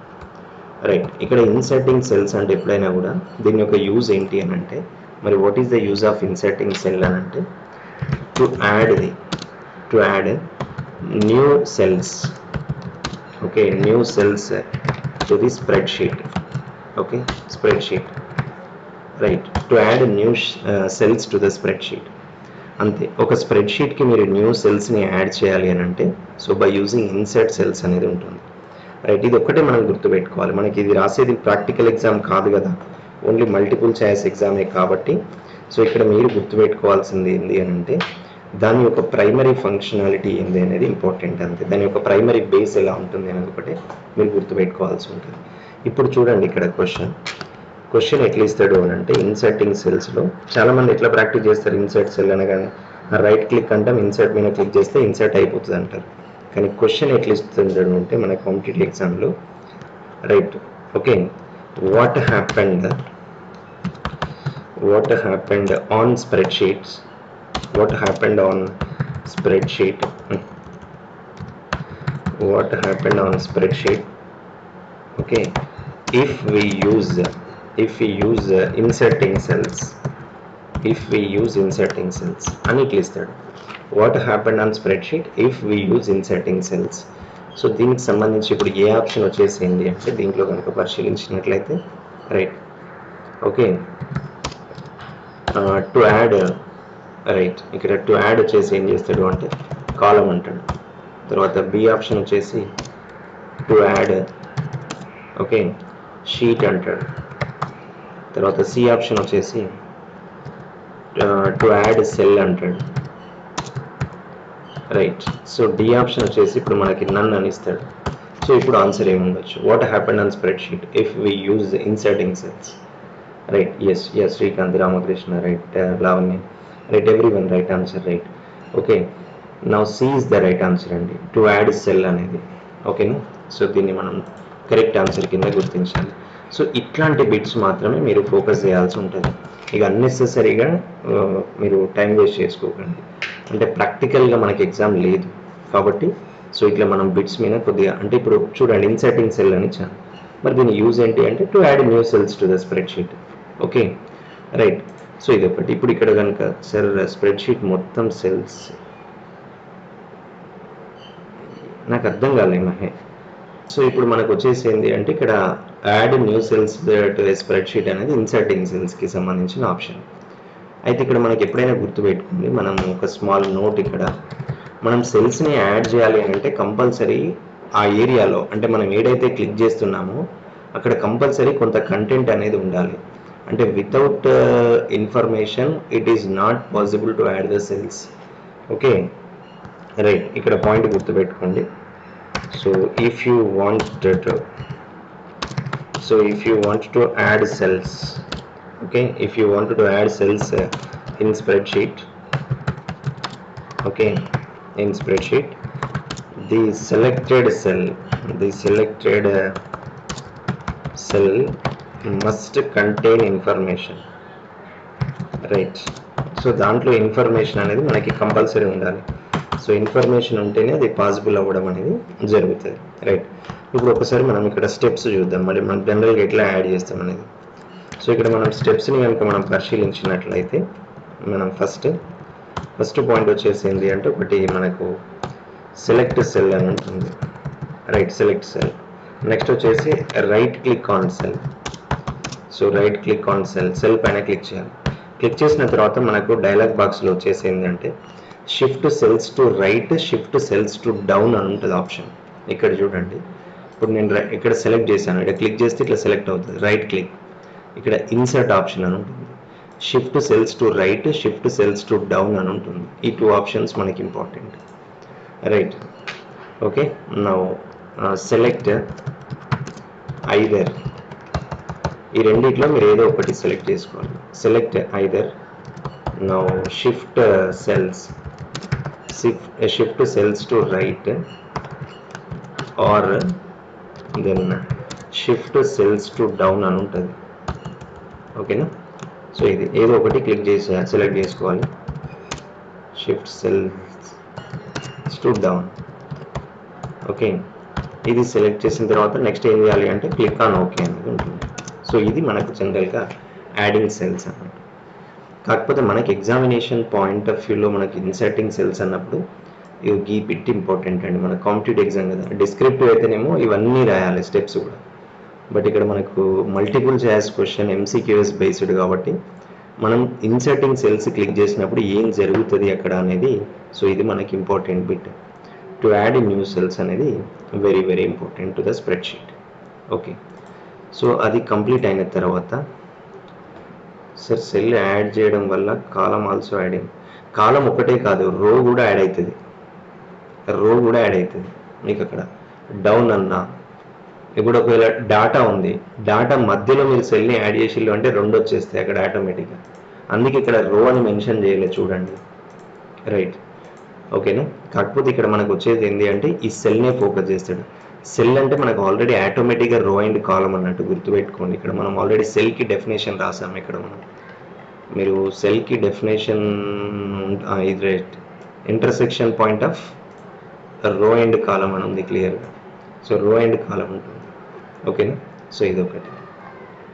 రైట్. ఇక్కడ ఇన్సర్టింగ్ సెల్స్ అంటే ఎప్పుడైనా కూడా దీని యొక్క యూజ్ ఏంటి అని అంటే మరి what is the use of inserting cell అని అంటే to add new cells. Okay, new cells to the spread sheet. Okay, spread sheet. Right, to add new cells to the spreadsheet. అంతే, ఒక spread షీట్కి మీరు new సెల్స్ని add చేయాలి అని అంటే so by using insert cells అనేది ఉంటుంది. Right, ఇది ఒక్కటే మనం గుర్తుపెట్టుకోవాలి. మనకి ఇది రాసేది ప్రాక్టికల్ ఎగ్జామ్ కాదు కదా, ఓన్లీ మల్టిపుల్ చాయిస్ ఎగ్జామే కాబట్టి సో ఇక్కడ మీరు గుర్తుపెట్టుకోవాల్సింది ఏంటి అని అంటే దాని యొక్క ప్రైమరీ ఫంక్షనాలిటీ ఏంది అనేది ఇంపార్టెంట్. అంతే, దాని యొక్క ప్రైమరీ బేస్ ఎలా ఉంటుంది అనేది ఒకటే మీరు గుర్తుపెట్టుకోవాల్సి ఉంటుంది. ఇప్పుడు చూడండి ఇక్కడ క్వశ్చన్ ఎట్లా ఇస్తాడు అని అంటే ఇన్సర్టింగ్ సెల్స్లో చాలామంది ఎట్లా ప్రాక్టీస్ చేస్తారు, ఇన్సర్ట్ సెల్ అనగానే రైట్ క్లిక్ అంటాం, ఇన్సర్ట్ మీద క్లిక్ చేస్తే ఇన్సర్ట్ అయిపోతుంది అంటారు. కానీ క్వశ్చన్ ఎట్లా ఇస్తుంటాడు అంటే మన కాంపిటేటివ్ ఎగ్జామ్లో right okay what happened on spreadsheets, what happened on spreadsheet, okay, if we use inserting cells, అని ఇట్లా ఇస్తాడు. what happened on spreadsheet if we use inserting cells. So దీనికి సంబంధించి ఇప్పుడు ఏ ఆప్షన్ వచ్చేసి ఏంటి అంటే దీంట్లో కనుక పరిశీలించినట్లయితే right okay to add right ఇక్కడ టు యాడ్ వచ్చేసి ఏం చేస్తాడు అంటే కాలం అంటాడు. తర్వాత బి ఆప్షన్ వచ్చేసి టు యాడ్ ఓకే షీట్ అంటాడు. తర్వాత సి ఆప్షన్ వచ్చేసి టు యాడ్ సెల్ అంటాడు. రైట్ సో డి ఆప్షన్ వచ్చేసి ఇప్పుడు మనకి నన్ అని ఇస్తాడు. సో ఇప్పుడు ఆన్సర్ ఏముండొచ్చు, what happened on spreadsheet if we use inserting cells. Right yes Srikanth, Ramakrishna, right Lavanya, right everyone right answer right. Okay now see is the right answer అండి, to add cell అనేది. ఓకేనా, so దీన్ని మనం correct answer కింద గుర్తించాలి. So ఇట్లాంటి bits మాత్రమే మీరు ఫోకస్ చేయాల్సి ఉంటుంది. ఇక అన్నెసెసరీగా మీరు టైం వేస్ట్ చేసుకోకండి, అంటే ప్రాక్టికల్గా మనకి ఎగ్జామ్ లేదు కాబట్టి. సో ఇట్లా మనం బిట్స్ మీద కొద్దిగా అంటే ఇప్పుడు చూడండి ఇన్సర్టింగ్ సెల్ అని ఇచ్చాను, మరి దీని యూజ్ ఏంటి అంటే to add new cells to the spreadsheet. Okay right so ఇది ఒకటి. ఇప్పుడు ఇక్కడ కనుక సార్ స్ప్రెడ్ షీట్ మొత్తం సెల్స్ నాకు అర్థం కాలే మహే. సో ఇప్పుడు మనకు వచ్చేసి ఏంటి అంటే ఇక్కడ add new cells to spread sheet అనేది ఇన్సర్టింగ్ సెల్స్కి సంబంధించిన ఆప్షన్. అయితే ఇక్కడ మనకి ఎప్పుడైనా గుర్తుపెట్టుకోండి, మనం ఒక స్మాల్ నోట్, ఇక్కడ మనం సెల్స్ని యాడ్ చేయాలి అంటే కంపల్సరీ ఆ ఏరియాలో అంటే మనం ఏదైతే క్లిక్ చేస్తున్నామో అక్కడ కంపల్సరీ కొంత కంటెంట్ అనేది ఉండాలి. అంటే without information it is not possible to add the cells. Okay right ఇక్కడ పాయింట్ గుర్తుపెట్టుకోండి. So if you want to add cells, okay, if you wanted to add cells in spreadsheet, okay, in spreadsheet the selected cell must contain information, right? So దాంట్లో information అనేది మనకి compulsory ఉండాలి. So information ఉంటేనే అది possible అవ్వడం అనేది జరుగుతుంది. Right ఇప్పుడు ఒకసారి మనం ఇక్కడ స్టెప్స్ చూద్దాం, మరి మనం జనరల్గా ఎట్లా యాడ్ చేస్తాం అనేది. సో ఇక్కడ మనం స్టెప్స్ని కనుక మనం పరిశీలించినట్లయితే మనం ఫస్ట్ పాయింట్ వచ్చేసి ఏంటి అంటే ఒకటి మనకు సెలెక్ట్ సెల్ అని ఉంటుంది. Right select cell. నెక్స్ట్ వచ్చేసి right click on cell. So right click on cell పైన క్లిక్ చేయాలి. క్లిక్ చేసిన తర్వాత మనకు డైలాగ్ బాక్స్లో వచ్చేసి ఏంటంటే shift cells to right, shift cells to down అని ఉంటుంది ఆప్షన్. ఇక్కడ చూడండి, ఇప్పుడు నేను ఇక్కడ సెలెక్ట్ చేశాను, ఇక్కడ క్లిక్ చేస్తే ఇట్లా సెలెక్ట్ అవుతుంది రైట్ క్లిక్. ఇక్కడ ఇన్సర్ట్ ఆప్షన్ అని ఉంటుంది, shift cells to right, shift cells to down అని ఉంటుంది. ఈ టూ ఆప్షన్స్ మనకి important. Right okay now select either, ఈ రెండిట్లో మీరు ఏదో ఒకటి సెలెక్ట్ చేసుకోవాలి. Select either. Now shift cells to right or then shift cells to down అని ఉంటుంది. ఓకేనా, సో ఇది ఏదో ఒకటి క్లిక్ చేసి సెలెక్ట్ చేసుకోవాలి. Shift cells to down. Okay ఇది సెలెక్ట్ చేసిన తర్వాత నెక్స్ట్ ఏం చేయాలి అంటే క్లిక్ ఆన్ ఓకే అనేది ఉంటుంది. సో ఇది మనకు జనరల్గా యాడింగ్ సెల్స్ అన్నమాట. కాకపోతే మనకి ఎగ్జామినేషన్ పాయింట్ ఆఫ్ వ్యూలో మనకి ఇన్సర్టింగ్ సెల్స్ అన్నప్పుడు ఇవి ఈ బిట్ ఇంపార్టెంట్ అండి. మన కాంపిటేటివ్ ఎగ్జామ్ కదా, డిస్క్రిప్టివ్ అయితేనేమో ఇవన్నీ రాయాలి స్టెప్స్ కూడా. బట్ ఇక్కడ మనకు మల్టిపుల్ చాయిస్ క్వశ్చన్ ఎంసీక్యూఎస్ బేస్డ్ కాబట్టి మనం ఇన్సర్టింగ్ సెల్స్ క్లిక్ చేసినప్పుడు ఏం జరుగుతుంది అక్కడ అనేది, సో ఇది మనకి important bit. To add new cells అనేది very very important to the spreadsheet. Okay so అది కంప్లీట్ అయిన తర్వాత సార్ సెల్ యాడ్ చేయడం వల్ల కాలం ఆల్సో యాడింగ్, కాలం ఒకటే కాదు రో కూడా యాడ్ అవుతుంది. మీకు అక్కడ డౌన్ అన్నా, ఇప్పుడు ఒకవేళ డాటా ఉంది, డాటా మధ్యలో మీరు సెల్ని యాడ్ చేసిల్లు అంటే రెండు వచ్చేస్తాయి అక్కడ ఆటోమేటిక్గా. అందుకే ఇక్కడ రో అని మెన్షన్ చేయలేదు చూడండి. రైట్ ఓకేనా, కాకపోతే ఇక్కడ మనకు వచ్చేది ఏంటి అంటే ఈ సెల్నే ఫోకస్ చేస్తాడు. సెల్ అంటే మనకు ఆల్రెడీ ఆటోమేటిక్గా రో అండ్ కాలం అన్నట్టు గుర్తుపెట్టుకోండి. ఇక్కడ మనం ఆల్రెడీ సెల్కి డెఫినేషన్ రాసాము. ఇక్కడ మనం మీరు సెల్కి డెఫినేషన్ ఇది రైట్ ఇంటర్సెక్షన్ పాయింట్ ఆఫ్ రో అండ్ కాలం అని ఉంది క్లియర్గా. సో రో అండ్ కాలం ఉంటుంది. ఓకేనా, సో ఇది ఒకటి.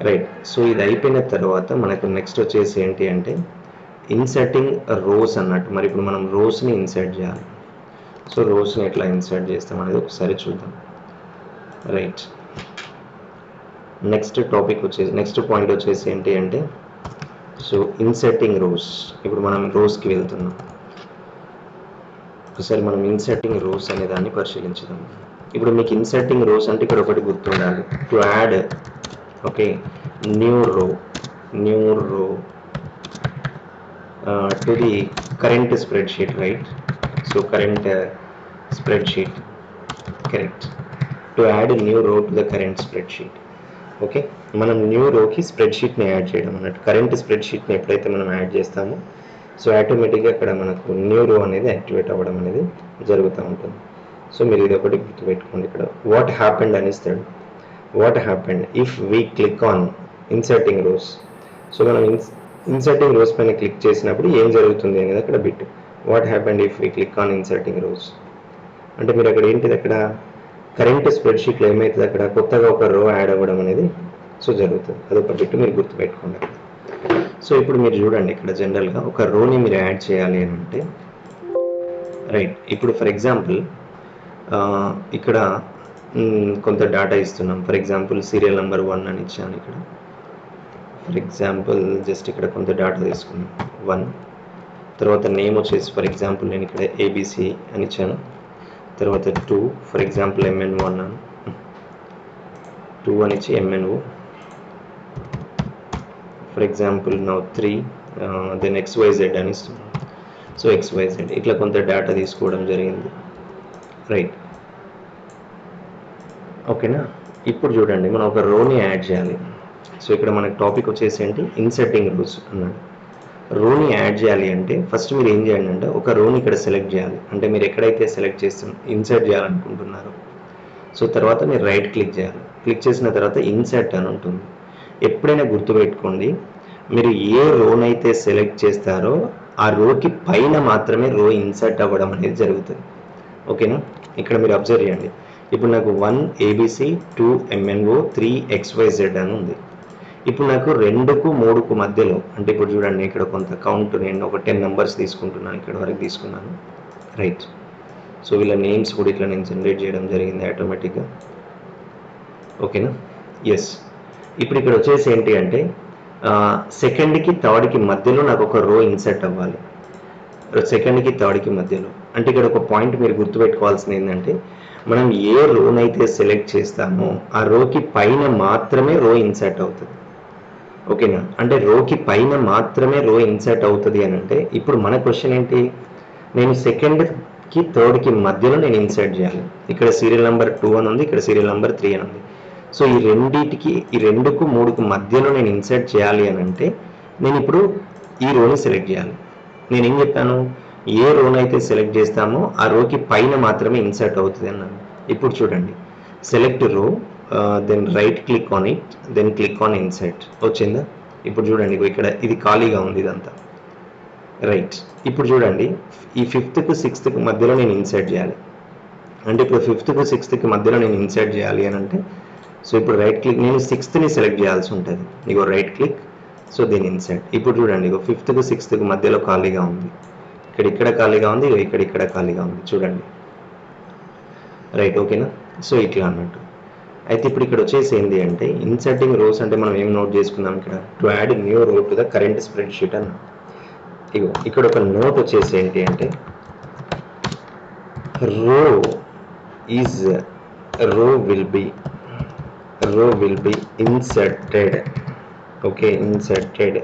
రైట్ సో ఇది అయిపోయిన తర్వాత మనకు నెక్స్ట్ వచ్చేసి ఏంటి అంటే ఇన్సర్టింగ్ రోస్ అన్నట్టు. మరి ఇప్పుడు మనం రోస్ని ఇన్సర్ట్ చేయాలి. సో రోస్ని ఎట్లా ఇన్సర్ట్ చేస్తాం అనేది ఒకసారి చూద్దాం. రైట్, నెక్స్ట్ పాయింట్ వచ్చేసి ఏంటి అంటే సో ఇన్సర్టింగ్ రోస్. ఇప్పుడు మనం రోస్కి వెళ్తున్నాం. ఒకసారి మనం ఇన్సర్టింగ్ రోస్ అనే దాన్ని పరిశీలించుదాం. ఇప్పుడు మీకు ఇన్సర్టింగ్ రోస్ అంటే ఇక్కడ ఒకటి గుర్తుండాలి, to add okay new row to the current spreadsheet, right? So current spreadsheet, correct, to add new row to the current spreadsheet. Okay, మనం న్యూ రోకి స్ప్రెడ్షీట్ని యాడ్ చేయడం అన్నట్టు. కరెంట్ స్ప్రెడ్షీట్ని ఎప్పుడైతే మనం యాడ్ చేస్తామో సో ఆటోమేటిక్గా ఇక్కడ మనకు న్యూ రో అనేది యాక్టివేట్ అవ్వడం అనేది జరుగుతూ ఉంటుంది. సో మీరు ఇది ఒకటి గుర్తుపెట్టుకోండి. ఇక్కడ వాట్ హ్యాపెండ్ అని ఇస్తాడు. What happened if we click on inserting rows. So మనం ఇన్సర్టింగ్ రోస్ పైన క్లిక్ చేసినప్పుడు ఏం జరుగుతుంది అనేది అక్కడ bit. What happened if we click on inserting rows అంటే మీరు అక్కడ ఏంటిది, అక్కడ కరెంట్ స్ప్రెడ్షీట్లో ఏమవుతుంది, అక్కడ కొత్తగా ఒక రో యాడ్ అవ్వడం అనేది సో జరుగుతుంది. అదొక బిట్ మీరు గుర్తుపెట్టుకోండి. సో ఇప్పుడు మీరు చూడండి, ఇక్కడ జనరల్గా ఒక రోని మీరు యాడ్ చేయాలి అని అంటే రైట్, ఇప్పుడు ఫర్ ఎగ్జాంపుల్ ఇక్కడ కొంత డేటా ఇస్తున్నాం. ఫర్ ఎగ్జాంపుల్ సీరియల్ నెంబర్ 1 అని ఇచ్చాను. ఇక్కడ ఫర్ ఎగ్జాంపుల్ జస్ట్ ఇక్కడ కొంత డేటా తీసుకున్నాం 1. తర్వాత నేమ్ వచ్చేసి ఫర్ ఎగ్జాంపుల్ నేను ఇక్కడ ఏబిసి అని ఇచ్చాను. తర్వాత 2 ఫర్ ఎగ్జాంపుల్ MN1 అని 2 అని ఇచ్చి MNO. For example now 3 then XYZ అని ఇస్తున్నాం. సో XYZ ఇట్లా కొంత డేటా తీసుకోవడం జరిగింది, రైట్? ఓకేనా? ఇప్పుడు చూడండి, మనం ఒక రోని యాడ్ చేయాలి. సో ఇక్కడ మనకి టాపిక్ వచ్చేసి ఏంటి, ఇన్సర్టింగ్ రోస్ అన్నాడు. రోని యాడ్ చేయాలి అంటే ఫస్ట్ మీరు ఏం చేయండి అంటే ఒక రోని ఇక్కడ సెలెక్ట్ చేయాలి. అంటే మీరు ఎక్కడైతే సెలెక్ట్ ఇన్సర్ట్ చేయాలనుకుంటున్నారో సో తర్వాత మీరు రైట్ క్లిక్ చేయాలి. క్లిక్ చేసిన తర్వాత ఇన్సర్ట్ అని ఉంటుంది. ఎప్పుడైనా గుర్తుపెట్టుకోండి, మీరు ఏ రోనైతే సెలెక్ట్ చేస్తారో ఆ రోకి పైన మాత్రమే రో ఇన్సర్ట్ అవ్వడం అనేది జరుగుతుంది. ఓకేనా? ఇక్కడ మీరు అబ్జర్వ్ చేయండి. ఇప్పుడు నాకు 1 ABC 2 MNO 3 XYZ అని ఉంది. ఇప్పుడు నాకు 2కు 3కు మధ్యలో అంటే ఇప్పుడు చూడండి, ఇక్కడ కొంత కౌంట్ నేను ఒక 10 నెంబర్స్ తీసుకుంటున్నాను, ఇక్కడ వరకు తీసుకున్నాను, రైట్? సో వీళ్ళ నేమ్స్ కూడా ఇట్లా నేను జనరేట్ చేయడం జరిగింది ఆటోమేటిక్గా. ఓకేనా? ఎస్. ఇప్పుడు ఇక్కడ వచ్చేసి ఏంటి అంటే సెకండ్కి థర్డ్కి మధ్యలో నాకు ఒక రో ఇన్సర్ట్ అవ్వాలి. సెకండ్కి థర్డ్కి మధ్యలో అంటే ఇక్కడ ఒక పాయింట్ మీరు గుర్తుపెట్టుకోవాల్సింది ఏంటంటే మనం ఏ రోనైతే సెలెక్ట్ చేస్తామో ఆ రోకి పైన మాత్రమే రో ఇన్సర్ట్ అవుతుంది. ఓకేనా? అంటే రోకి పైన మాత్రమే రో ఇన్సర్ట్ అవుతుంది అని అంటే ఇప్పుడు మన క్వశ్చన్ ఏంటి, నేను సెకండ్కి థర్డ్కి మధ్యలో నేను ఇన్సర్ట్ చేయాలి. ఇక్కడ సీరియల్ నెంబర్ 2 అని ఉంది, ఇక్కడ సీరియల్ నెంబర్ 3 అని ఉంది. సో ఈ 2కు 3కు మధ్యలో నేను ఇన్సర్ట్ చేయాలి అని అంటే నేను ఇప్పుడు ఈ రోని సెలెక్ట్ చేయాలి. నేను ఏం చెప్పాను, ఏ రోనైతే సెలెక్ట్ చేస్తామో ఆ రోకి పైన మాత్రమే ఇన్సర్ట్ అవుతుంది అన్నాను. ఇప్పుడు చూడండి, select row then right click on it then click on insert వచ్చిందా? ఇప్పుడు చూడండి, ఇక్కడ ఇది ఖాళీగా ఉంది ఇదంతా, రైట్? ఇప్పుడు చూడండి, ఈ 5th-కు 6th-కు మధ్యలో నేను ఇన్సర్ట్ చేయాలి. అంటే ఇప్పుడు 5th-కు 6th-కి మధ్యలో నేను ఇన్సర్ట్ చేయాలి అని అంటే సో ఇప్పుడు రైట్ క్లిక్, నేను 6th-ని సెలెక్ట్ చేయాల్సి ఉంటుంది. ఇగో రైట్ క్లిక్, సో దీని ఇన్సర్ట్. ఇప్పుడు చూడండి, ఇగో 5th-కు 6th-కు మధ్యలో ఖాళీగా ఉంది, ఇక్కడ ఖాళీగా ఉంది, ఇక్కడ ఖాళీగా ఉంది, చూడండి, రైట్? ఓకేనా? సో ఇట్లా అన్నట్టు. అయితే ఇప్పుడు ఇక్కడ వచ్చేసి ఏంటి అంటే ఇన్సర్టింగ్ రోస్ అంటే మనం ఏం నోట్ చేసుకుందాం, ఇక్కడ to add new row to the current spread sheet అన్న. ఇగో ఇక్కడ ఒక నోట్ వచ్చేసి ఏంటి అంటే రో will be inserted, okay, inserted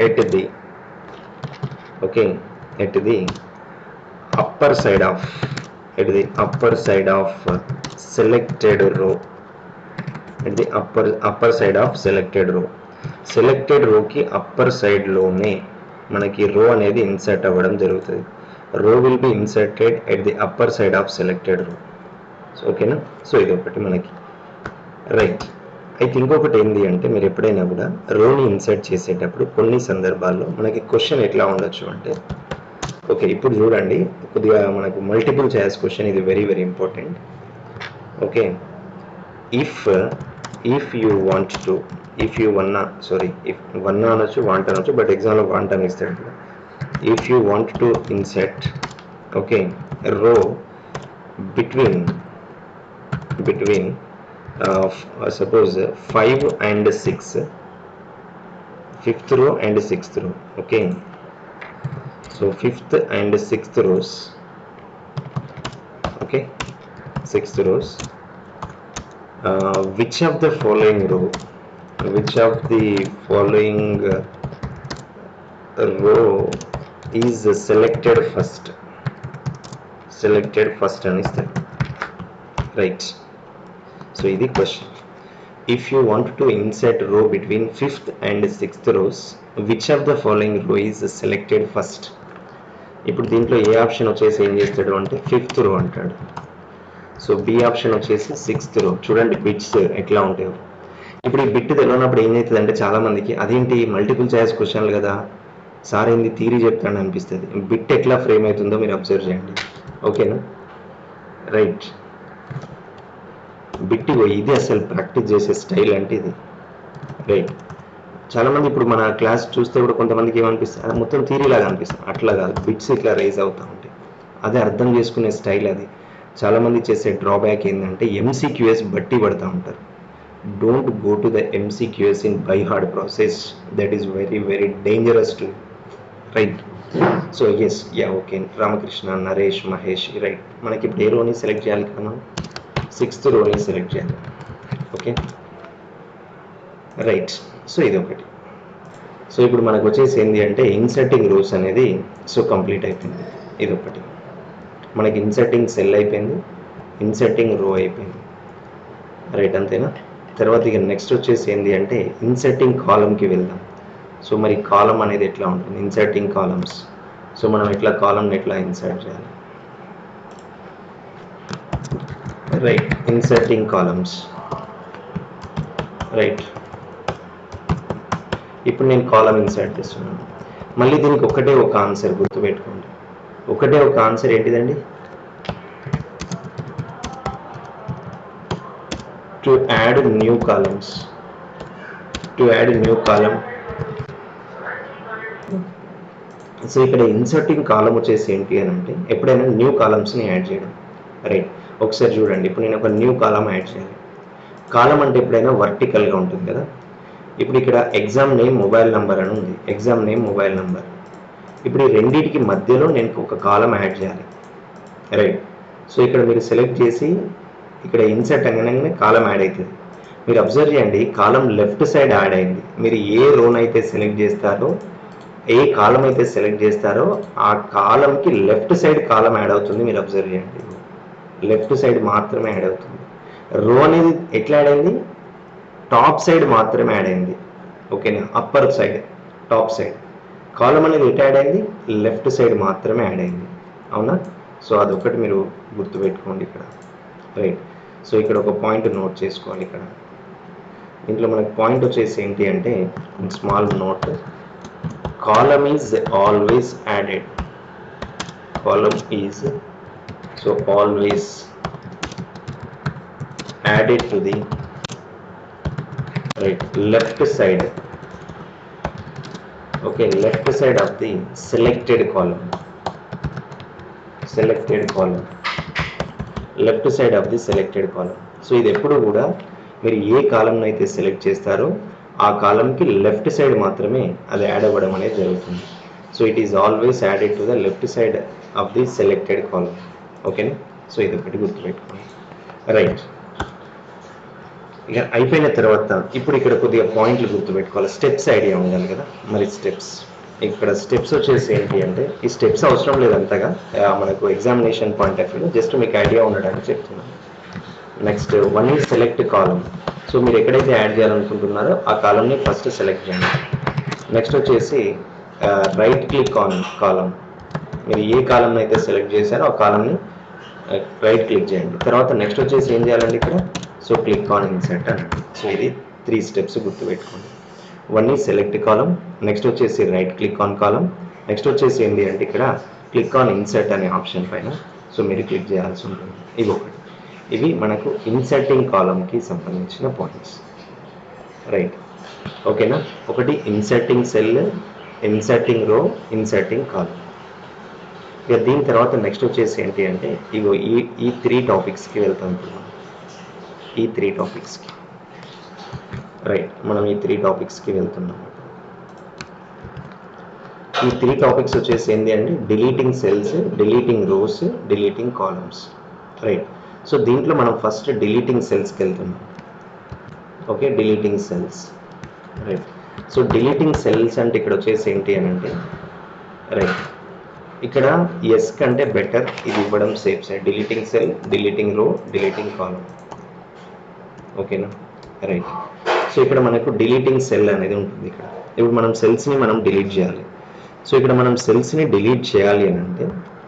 at the upper side of selected row, at the upper side of selected row. Selected రోకి అప్పర్ సైడ్లోనే మనకి రో అనేది ఇన్సర్ట్ అవ్వడం జరుగుతుంది. Row will be inserted at the upper side of selected row. ఓకేనా? So ఇది ఒకటి మనకి, రైట్? అయితే ఇంకొకటి ఏంటి అంటే మీరు ఎప్పుడైనా కూడా రోని ఇన్సర్ట్ చేసేటప్పుడు కొన్ని సందర్భాల్లో మనకి క్వశ్చన్ ఎట్లా ఉండొచ్చు అంటే ఓకే ఇప్పుడు చూడండి, కొద్దిగా మనకు మల్టిపుల్ చాయిస్ క్వశ్చన్, ఇది very very important. Okay, if you want to if you wanna అనొచ్చు వాంట్ అనొచ్చు, బట్ ఎగ్జామ్లో వాంట్ అని ఇస్తాడు. If you want to insert okay row between suppose 5 and 6, fifth row and sixth row. Okay, so fifth and sixth rows. Okay, sixth rows. Which of the following row row is selected first and is that right? So this is the question. If you want to insert row between fifth and sixth rows, which of the following row is selected first? ఇప్పుడు దీంట్లో ఏ option వచ్చేసి ఏం చేస్తాడు అంటే fifth రో అంటాడు. So B option వచ్చేసి sixth రో. చూడండి బిట్స్ ఎట్లా ఉంటాయో. ఇప్పుడు ఈ బిట్ తెలియనప్పుడు ఏం అవుతుంది అంటే చాలా మందికి అదేంటి మల్టిపుల్ చాయిస్ క్వశ్చన్లు కదా సార్ ఏంది థియరీ చెప్తాను అనిపిస్తుంది. బిట్ ఎట్లా ఫ్రేమ్ అవుతుందో మీరు అబ్జర్వ్ చేయండి. ఓకేనా, రైట్. బిట్ ఇది అసలు ప్రాక్టీస్ చేసే స్టైల్ అంటే ఇది, రైట్. చాలామంది ఇప్పుడు మన క్లాస్ చూస్తే కూడా కొంతమందికి ఏమనిపిస్తుంది మొత్తం థియరీ లాగా అనిపిస్తుంది. అట్లా కాదు, బిట్స్ ఇట్లా రైజ్ అవుతూ ఉంటాయి. అదే అర్థం చేసుకునే స్టైల్ అది. చాలామంది చేసే డ్రాబ్యాక్ ఏంటంటే ఎంసీక్యూఎస్ బట్టి పడుతూ ఉంటారు. Don't go to the MCQs in by hard process. That is very very dangerous to, right. So yes, yeah, okay. Ramakrishna, Naresh, Mahesh, right. మనకి ఇప్పుడు ఏ రోని సెలెక్ట్ చేయాలి కదా, మనం సిక్స్త్ రోని సెలెక్ట్ చేయాలి. Okay, right. సో ఇది ఒకటి. సో ఇప్పుడు మనకు వచ్చేసి ఏంటి అంటే ఇన్సర్టింగ్ రోస్ అనేది సో కంప్లీట్ అయిపోయింది. ఇది ఒకటి మనకి ఇన్సర్టింగ్ సెల్ అయిపోయింది, ఇన్సర్టింగ్ రో అయిపోయింది, రైట్. అంతేనా? తర్వాత ఇక నెక్స్ట్ వచ్చేసి ఏంటి అంటే ఇన్సర్టింగ్ కాలంకి వెళ్దాం. సో మరి కాలం అనేది ఎట్లా ఉంటుంది, ఇన్సర్టింగ్ కాలమ్స్. సో మనం ఎట్లా కాలంని ఎట్లా ఇన్సర్ట్ చేయాలి, రైట్. Inserting columns, right. ఇప్పుడు నేను కాలం ఇన్సర్ట్ చేస్తున్నాను. మళ్ళీ దీనికి ఒకటే ఒక ఆన్సర్ గుర్తుపెట్టుకోండి. ఒకటే ఒక ఆన్సర్ ఏంటిదండి, to add new columns. To add new column. So ఇక్కడ ఇన్సర్టింగ్ కాలం వచ్చేసి ఏంటి అని అంటే ఎప్పుడైనా న్యూ కాలమ్స్ని యాడ్ చేయడం, రైట్. ఒకసారి చూడండి, ఇప్పుడు నేను ఒక న్యూ కాలం యాడ్ చేయాలి. కాలం అంటే ఎప్పుడైనా వర్టికల్గా ఉంటుంది కదా. ఇప్పుడు ఇక్కడ ఎగ్జామ్ నేమ్ మొబైల్ నెంబర్ అని ఉంది, ఎగ్జామ్ నేమ్ మొబైల్ నెంబర్. ఇప్పుడు ఈ రెండింటికి మధ్యలో నేను ఒక కాలం యాడ్ చేయాలి, రైట్. సో ఇక్కడ మీరు సెలెక్ట్ చేసి ఇక్కడ ఇన్సర్ట్ అనగానే కాలం యాడ్ అవుతుంది. మీరు అబ్జర్వ్ చేయండి, కాలం లెఫ్ట్ సైడ్ యాడ్ అయింది. మీరు ఏ రోన్ అయితే సెలెక్ట్ చేస్తారో, ఏ కాలం అయితే సెలెక్ట్ చేస్తారో ఆ కాలంకి లెఫ్ట్ సైడ్ కాలం యాడ్ అవుతుంది. మీరు అబ్జర్వ్ చేయండి, లెఫ్ట్ సైడ్ మాత్రమే యాడ్ అవుతుంది. రో అనేది ఎట్లా యాడ్ అయింది, టాప్ సైడ్ మాత్రమే యాడ్ అయింది. ఓకేనా, అప్పర్ సైడ్, టాప్ సైడ్. కాలం అనేది ఎట్ యాడ్ అయింది, లెఫ్ట్ సైడ్ మాత్రమే యాడ్ అయింది. అవునా? సో అదొకటి మీరు గుర్తుపెట్టుకోండి ఇక్కడ, రైట్. సో ఇక్కడ ఒక పాయింట్ నోట్ చేసుకోవాలి. ఇక్కడ ఇంట్లో మనకు పాయింట్ వచ్చేసి ఏంటి అంటే small note, column is always added. Column is so always added to the right left side. Okay, left side of the selected column. Selected column, left side of the selected column. So ఇది ఎప్పుడు కూడా మీరు ఏ కాలం అయితే select చేస్తారో ఆ కాలంకి left side మాత్రమే అది యాడ్ అవ్వడం అనేది జరుగుతుంది. So it is always added to the left side of the selected column. ఓకేనా? సో ఇది ఒకటి గుర్తుపెట్టుకోండి, రైట్. ఇక అయిపోయిన తర్వాత ఇప్పుడు ఇక్కడ కొద్దిగా పాయింట్లు గుర్తుపెట్టుకోవాలి. స్టెప్స్ ఐడియా ఉండాలి కదా. మరి స్టెప్స్, ఇక్కడ స్టెప్స్ వచ్చేసి ఏంటి అంటే ఈ స్టెప్స్ అవసరం లేదు అంతగా మనకు ఎగ్జామినేషన్ పాయింట్ ఆఫ్ వ్యూలో, జస్ట్ మీకు ఐడియా ఉండడానికి చెప్తున్నాను. Next one is select column. So మీరు ఎక్కడైతే యాడ్ చేయాలనుకుంటున్నారో ఆ కాలంని ఫస్ట్ సెలెక్ట్ చేయండి. నెక్స్ట్ వచ్చేసి రైట్ క్లిక్ ఆన్ కాలం. మీరు ఏ కాలంని అయితే సెలెక్ట్ చేశారో ఆ కాలంని రైట్ క్లిక్ చేయండి. తర్వాత నెక్స్ట్ వచ్చేసి ఏం చేయాలండి ఇక్కడ, సో క్లిక్ ఆన్ ఇన్సర్ట్ అన్నట్టు. సో ఇది 3 స్టెప్స్ గుర్తుపెట్టుకోండి. One is select column, next వచ్చేసి right click on column, next వచ్చేసి ఏంటి అంటే ఇక్కడ క్లిక్ ఆన్ ఇన్సర్ట్ అనే ఆప్షన్ పైన సో మీరు క్లిక్ చేయాల్సి ఉంటుంది. ఇవి ఒకటి, ఇవి మనకు ఇన్సర్టింగ్ కాలంకి సంబంధించిన పాయింట్స్, రైట్. ఓకేనా? ఒకటి ఇన్సర్టింగ్ సెల్, ఇన్సర్టింగ్ రో, ఇన్సర్టింగ్ కాలం. ఇక దీని తర్వాత నెక్స్ట్ వచ్చేసి ఏంటి అంటే ఇగో ఈ 3 టాపిక్స్కి వెళ్తాం ఇప్పుడు మనం. ఈ 3 టాపిక్స్కి రైట్, మనం ఈ 3 టాపిక్స్కి వెళ్తున్నాం. ఈ 3 టాపిక్స్ వచ్చేసి ఏంటి అంటే deleting cells, deleting rows, deleting columns. Right, so దీంట్లో మనం ఫస్ట్ డిలీటింగ్ సెల్స్కి వెళ్తున్నాం. Okay, deleting cells. Right, so deleting cells అంటే ఇక్కడ వచ్చేసి ఏంటి అని అంటే రైట్, ఇక్కడ ఎస్ కంటే బెటర్ ఇది ఇవ్వడం safe side. Deleting cell, deleting రో, డిలీటింగ్ కాలమ్. ఓకేనా, రైట్. సో ఇక్కడ మనకు డిలీటింగ్ సెల్ అనేది ఉంటుంది. ఇక్కడ ఇప్పుడు మనం సెల్స్ని మనం డిలీట్ చేయాలి. సో ఇక్కడ మనం సెల్స్ని డిలీట్ చేయాలి అని అంటే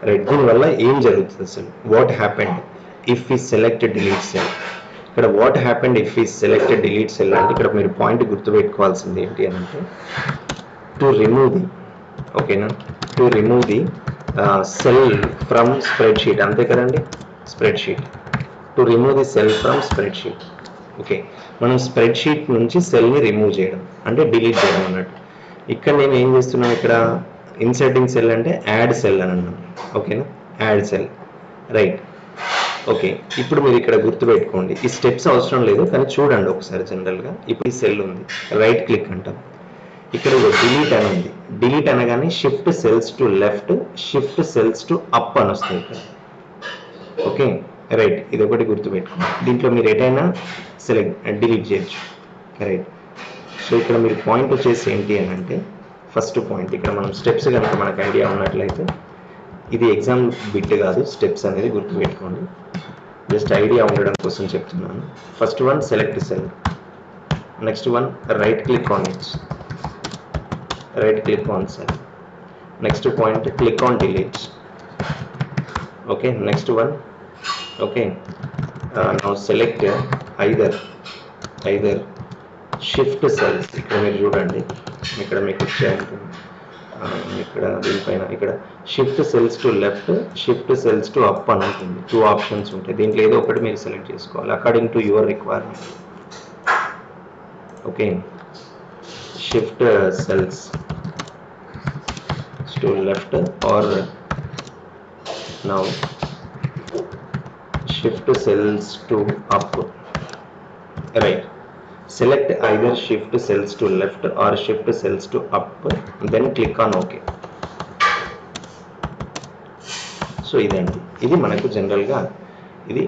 రైట్, దీనివల్ల ఏం జరుగుతుంది అసలు? What happened if we select delete cell. ఇక్కడ what happened if we select delete cell అంటే ఇక్కడ మీరు పాయింట్ గుర్తుపెట్టుకోవాల్సింది ఏంటి అని అంటే టు రిమూవ్ ది, ఓకేనా, to remove the cell from spreadsheet. అంతే కదండి, spreadsheet. To remove the cell from spreadsheet. Okay, మనం స్ప్రెడ్ షీట్ నుంచి సెల్ని రిమూవ్ చేయడం అంటే డిలీట్ చేయడం అన్నట్టు. ఇక్కడ నేను ఏం చేస్తున్నాను, ఇక్కడ ఇన్సర్టింగ్ సెల్ అంటే యాడ్ సెల్ అని అన్నాను. ఓకేనా, యాడ్ సెల్. Right, okay. ఇప్పుడు మీరు ఇక్కడ గుర్తుపెట్టుకోండి, ఈ స్టెప్స్ అవసరం లేదు కానీ చూడండి ఒకసారి. జనరల్గా ఇప్పుడు ఈ సెల్ ఉంది, రైట్ క్లిక్ అంటాం. ఇక్కడ డిలీట్ అని ఉంది. డిలీట్ అనగానే shift cells to left, shift cells to up అని వస్తాయి ఇక్కడ. ఓకే, రైట్, ఇది ఒకటి గుర్తుపెట్టుకోండి. దీంట్లో మీరు ఎటైనా డిలీట్ చేయొచ్చు. రైట్, సో ఇక్కడ మీరు పాయింట్ వచ్చేసి ఏంటి అని అంటే ఫస్ట్ పాయింట్ ఇక్కడ మనం స్టెప్స్ కనుక మనకు ఐడియా ఉన్నట్లయితే, ఇది ఎగ్జామ్ బిట్ కాదు, స్టెప్స్ అనేది గుర్తుపెట్టుకోండి. జస్ట్ ఐడియా ఉండడం కోసం చెప్తున్నాను. First one select cell, next one right click on it, right click on cell, next point click on delete. Okay, next one okay, now select either shift cells. ఇక్కడ మీరు చూడండి, ఇక్కడ మీకు ఉంటుంది, ఇక్కడ దీనిపైన ఇక్కడ shift cells to left, shift cells to up అని ఉంటుంది. 2 ఆప్షన్స్ ఉంటాయి, దీంట్లో ఏదో ఒకటి మీరు సెలెక్ట్ చేసుకోవాలి according to your requirement. Okay, shift cells to left or now shift cells to up. Right, select either shift cells to left or shift cells to up, then click on OK. So ఇదండి, ఇది మనకు జనరల్గా ఇది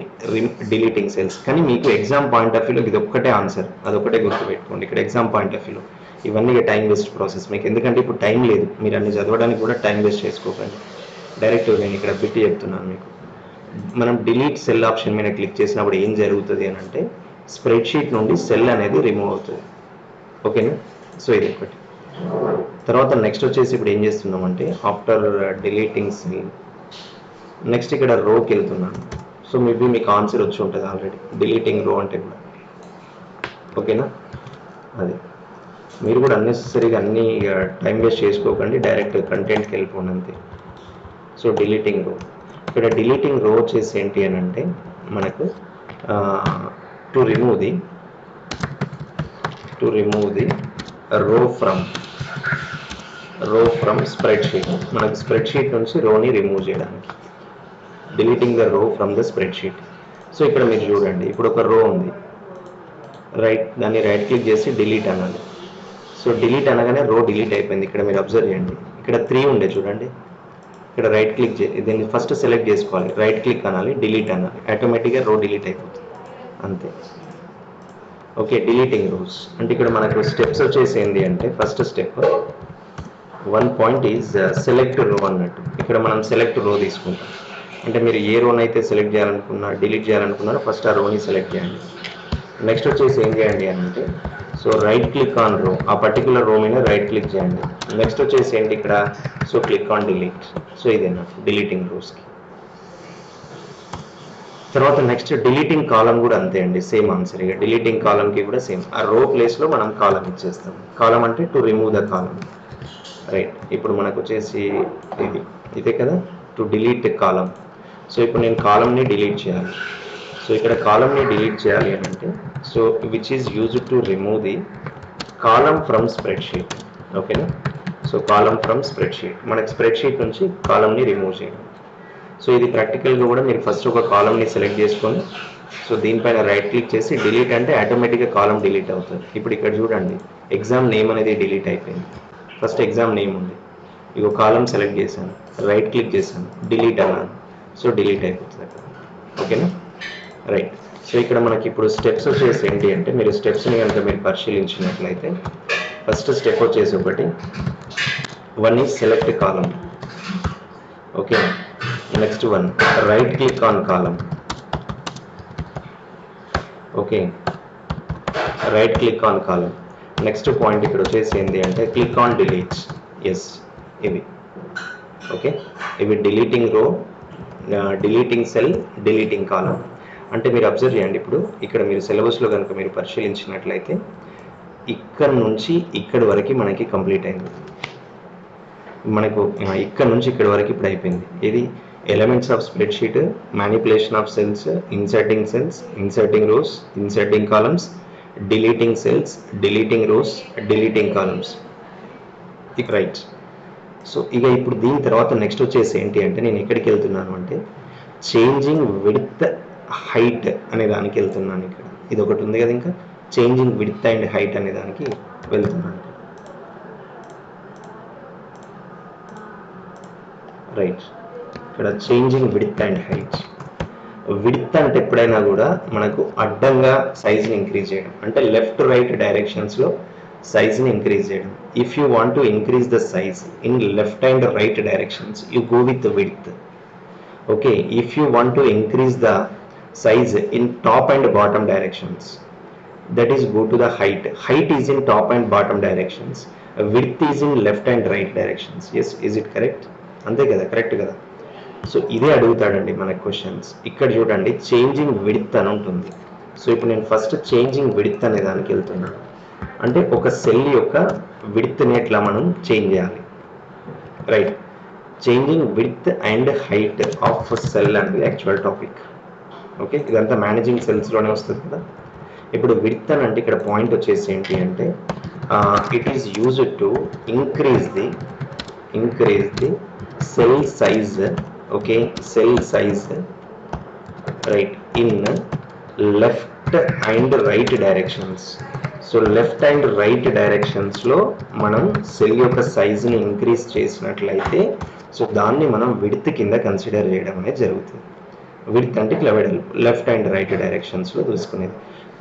deleting cells. కానీ మీకు exam point of వ్యూలో ఇది ఒక్కటే ఆన్సర్, అదొకటే గుర్తుపెట్టుకోండి. ఇక్కడ ఎగ్జామ్ పాయింట్ ఆఫ్ వ్యూలో ఇవన్నీ టైం వేస్ట్ ప్రాసెస్ మీకు, ఎందుకంటే ఇప్పుడు టైం లేదు, మీరు అన్ని చదవడానికి కూడా టైం వేస్ట్ చేసుకోకండి. డైరెక్ట్ నేను ఇక్కడ బిట్ చెప్తున్నాను మీకు. మనం డిలీట్ సెల్ ఆప్షన్ మీద క్లిక్ చేసినప్పుడు ఏం జరుగుతుంది అని అంటే స్ప్రెడ్ షీట్ నుండి సెల్ అనేది రిమూవ్ అవుతుంది. ఓకేనా, సో ఇది ఒకటి. తర్వాత నెక్స్ట్ వచ్చేసి ఇప్పుడు ఏం చేస్తున్నామంటే ఆఫ్టర్ డిలీటింగ్ సెల్ నెక్స్ట్ ఇక్కడ రోకి వెళ్తున్నాను. సో మేబీ మీకు ఆన్సర్ వచ్చి ఉంటుంది ఆల్రెడీ, డిలీటింగ్ రో అంటే కూడా. ఓకేనా, అది మీరు కూడా అన్నెసెసరీగా అన్ని టైం వేస్ట్ చేసుకోకండి, డైరెక్ట్ కంటెంట్కి వెళ్ళిపోండి అంతే. సో డిలీటింగ్ రో, ఇక్కడ డిలీటింగ్ రో వచ్చేసి ఏంటి అని అంటే మనకు టు రిమూవ్ ది రో ఫ్రమ్ స్ప్రెడ్ షీట్. మనకు స్ప్రెడ్ షీట్ నుంచి రోని రిమూవ్ చేయడానికి డిలీటింగ్ ద రో from the spread sheet. So ఇక్కడ మీరు చూడండి, ఇప్పుడు ఒక రో ఉంది, రైట్, దాన్ని రైట్ క్లిక్ చేసి డిలీట్ అనాలి. సో డిలీట్ అనగానే రో డిలీట్ అయిపోయింది. ఇక్కడ మీరు అబ్జర్వ్ చేయండి, ఇక్కడ 3 ఉండే చూడండి, ఇక్కడ రైట్ క్లిక్ దీన్ని ఫస్ట్ సెలెక్ట్ చేసుకోవాలి, రైట్ క్లిక్ అనాలి, డిలీట్ అనాలి, ఆటోమేటిక్గా రో డిలీట్ అయిపోతుంది అంతే. ఓకే, డిలీటింగ్ రోస్ అంటే ఇక్కడ మనకు స్టెప్స్ వచ్చేసి ఏంటి అంటే first step 1 point is select రో అన్నట్టు. ఇక్కడ మనం సెలెక్ట్ రో తీసుకుంటాం, అంటే మీరు ఏ రోని అయితే సెలెక్ట్ చేయాలనుకున్నా డిలీట్ చేయాలనుకున్నారో ఫస్ట్ ఆ రోని సెలెక్ట్ చేయండి. నెక్స్ట్ వచ్చేసి ఏం చేయండి అంటే సో రైట్ క్లిక్ ఆన్ రో, ఆ పర్టికులర్ రో మీద రైట్ క్లిక్ చేయండి. నెక్స్ట్ వచ్చేసి ఏంటి ఇక్కడ so click on delete. So ఇదేనా డిలీటింగ్ రోస్కి. తర్వాత నెక్స్ట్ డిలీటింగ్ కాలం కూడా అంతే అండి, సేమ్ ఆన్సర్. ఇక డిలీటింగ్ కాలంకి కూడా సేమ్, ఆ రో ప్లేస్లో మనం కాలం ఇచ్చేస్తాం. కాలం అంటే to remove the column. Right, ఇప్పుడు మనకు వచ్చేసి ఇదే కదా టు డిలీట్ కాలం. సో ఇప్పుడు నేను కాలంని డిలీట్ చేయాలి. సో ఇక్కడ కాలంని డిలీట్ చేయాలి అని అంటే so which is used to remove the column from spread sheet. ఓకేనా, సో కాలం ఫ్రమ్ స్ప్రెడ్షీట్, మనకి స్ప్రెడ్షీట్ నుంచి కాలంని రిమూవ్ చేయడం. సో ఇది ప్రాక్టికల్గా కూడా మీరు ఫస్ట్ ఒక కాలంని సెలెక్ట్ చేసుకొని సో దీనిపైన రైట్ క్లిక్ చేసి డిలీట్ అంటే ఆటోమేటిక్గా కాలం డిలీట్ అవుతుంది. ఇప్పుడు ఇక్కడ చూడండి ఎగ్జామ్ నేమ్ అనేది డిలీట్ అయిపోయింది. ఫస్ట్ ఎగ్జామ్ నేమ్ ఉంది, ఇగో కాలం సెలెక్ట్ చేశాను, రైట్ క్లిక్ చేశాను, డిలీట్ అన్నాను, సో డిలీట్ అయిపోతుంది అక్కడ. ఓకేనా, రైట్. సో ఇక్కడ మనకి ఇప్పుడు స్టెప్స్ వచ్చేసి ఏంటి అంటే, మీరు స్టెప్స్ని కనుక మీరు పరిశీలించినట్లయితే ఫస్ట్ స్టెప్ వచ్చేసి ఒకటి, one is select column. Okay, next one right click on column. Okay, right click on column. Next point ఇక్కడ వచ్చేసి ఏంటి అంటే క్లిక్ ఆన్ డిలీట్స్. ఎస్, ఇవి ఓకే, ఇవి డిలీటింగ్ రో, డిలీటింగ్ సెల్, డిలీటింగ్ కాలం. అంటే మీరు అబ్జర్వ్ చేయండి, ఇప్పుడు ఇక్కడ మీరు సిలబస్లో కనుక మీరు పరిశీలించినట్లయితే ఇక్కడ నుంచి ఇక్కడి వరకు మనకి కంప్లీట్ అయింది. మనకు ఇక్కడ నుంచి ఇక్కడ వరకు ఇప్పుడు అయిపోయింది. ఇది elements of spreadsheet, manipulation of cells, inserting rows, inserting columns, deleting cells, deleting rows, deleting columns. ఇక రైట్. సో ఇక ఇప్పుడు దీని తర్వాత నెక్స్ట్ వచ్చేసి ఏంటి అంటే నేను ఎక్కడికి వెళ్తున్నాను అంటే చేంజింగ్ విడ్త్ హైట్ అనే దానికి వెళ్తున్నాను. ఇక్కడ ఇది ఒకటి ఉంది కదా, ఇంకా చేంజింగ్ విడ్త్ అండ్ హైట్ అనే దానికి వెళ్తున్నాను. రైట్, ఇక్కడ changing width and height. Width అంటే ఎప్పుడైనా కూడా మనకు అడ్డంగా సైజ్ని ఇంక్రీజ్ చేయడం, అంటే లెఫ్ట్ రైట్ డైరెక్షన్స్లో సైజ్ని ఇంక్రీజ్ చేయడం. If you want to increase the size in left and right directions you go with width. Okay, if you want to increase the size in top and bottom directions, that is go to the height. Height is in top and bottom directions, width is in left and right directions. Yes, is it correct? అంతే కదా, correct కదా. So ఇదే అడుగుతాడండి మన questions. ఇక్కడ చూడండి changing width అని ఉంటుంది. So ఇప్పుడు నేను ఫస్ట్ చేంజింగ్ విడ్త్ అనే దానికి వెళ్తున్నాను. అంటే ఒక సెల్ యొక్క విడ్త్ని ఎట్లా మనం చేంజ్ చేయాలి. Right, changing width and height of cell అనేది యాక్చువల్ టాపిక్. ఓకే, ఇదంతా మేనేజింగ్ సెల్స్లోనే వస్తుంది కదా. ఇప్పుడు విడ్త్ అని అంటే ఇక్కడ పాయింట్ వచ్చేసి ఏంటి అంటే it is used to increase the cell size. Okay, cell size right in left and right directions. So left and right డైరెక్షన్స్లో మనం సెల్ యొక్క సైజ్ని ఇంక్రీజ్ చేసినట్లయితే సో దాన్ని మనం విడ్త్ కింద కన్సిడర్ చేయడం అనేది జరుగుతుంది. విడ్త్ అంటే ఇట్లా వెడల్పు, లెఫ్ట్ అండ్ రైట్ డైరెక్షన్స్లో చూసుకునేది.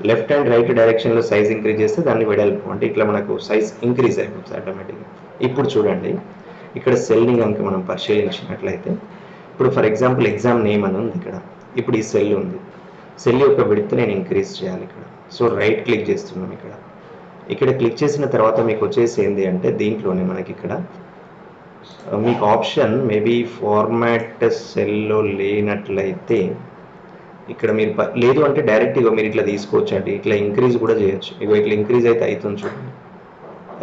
లెఫ్ట్ అండ్ రైట్ డైరెక్షన్లో సైజ్ ఇంక్రీజ్ చేస్తే దాన్ని వెడల్పు అంటే ఇట్లా మనకు సైజ్ ఇంక్రీజ్ అయిపోతుంది ఆటోమేటిక్గా. ఇప్పుడు చూడండి ఇక్కడ సెల్ని కనుక మనం పరిశీలించినట్లయితే ఇప్పుడు ఫర్ ఎగ్జాంపుల్ ఎగ్జామ్ నేమ్ అని ఉంది ఇక్కడ. ఇప్పుడు ఈ సెల్ ఉంది, సెల్ యొక్క విడ్త్ నేను ఇంక్రీజ్ చేయాలి ఇక్కడ. సో రైట్ క్లిక్ చేస్తున్నాం ఇక్కడ క్లిక్ చేసిన తర్వాత మీకు వచ్చేసి ఏంటి అంటే దీంట్లోనే మనకి ఇక్కడ మీకు ఆప్షన్ మేబీ ఫార్మాట్ సెల్లో లేనట్లయితే ఇక్కడ మీరు లేదు అంటే డైరెక్ట్గా మీరు ఇట్లా తీసుకోవచ్చు అండి, ఇట్లా ఇంక్రీజ్ కూడా చేయొచ్చు. ఇగో ఇట్లా ఇంక్రీజ్ అయితే అవుతుంది చూడండి.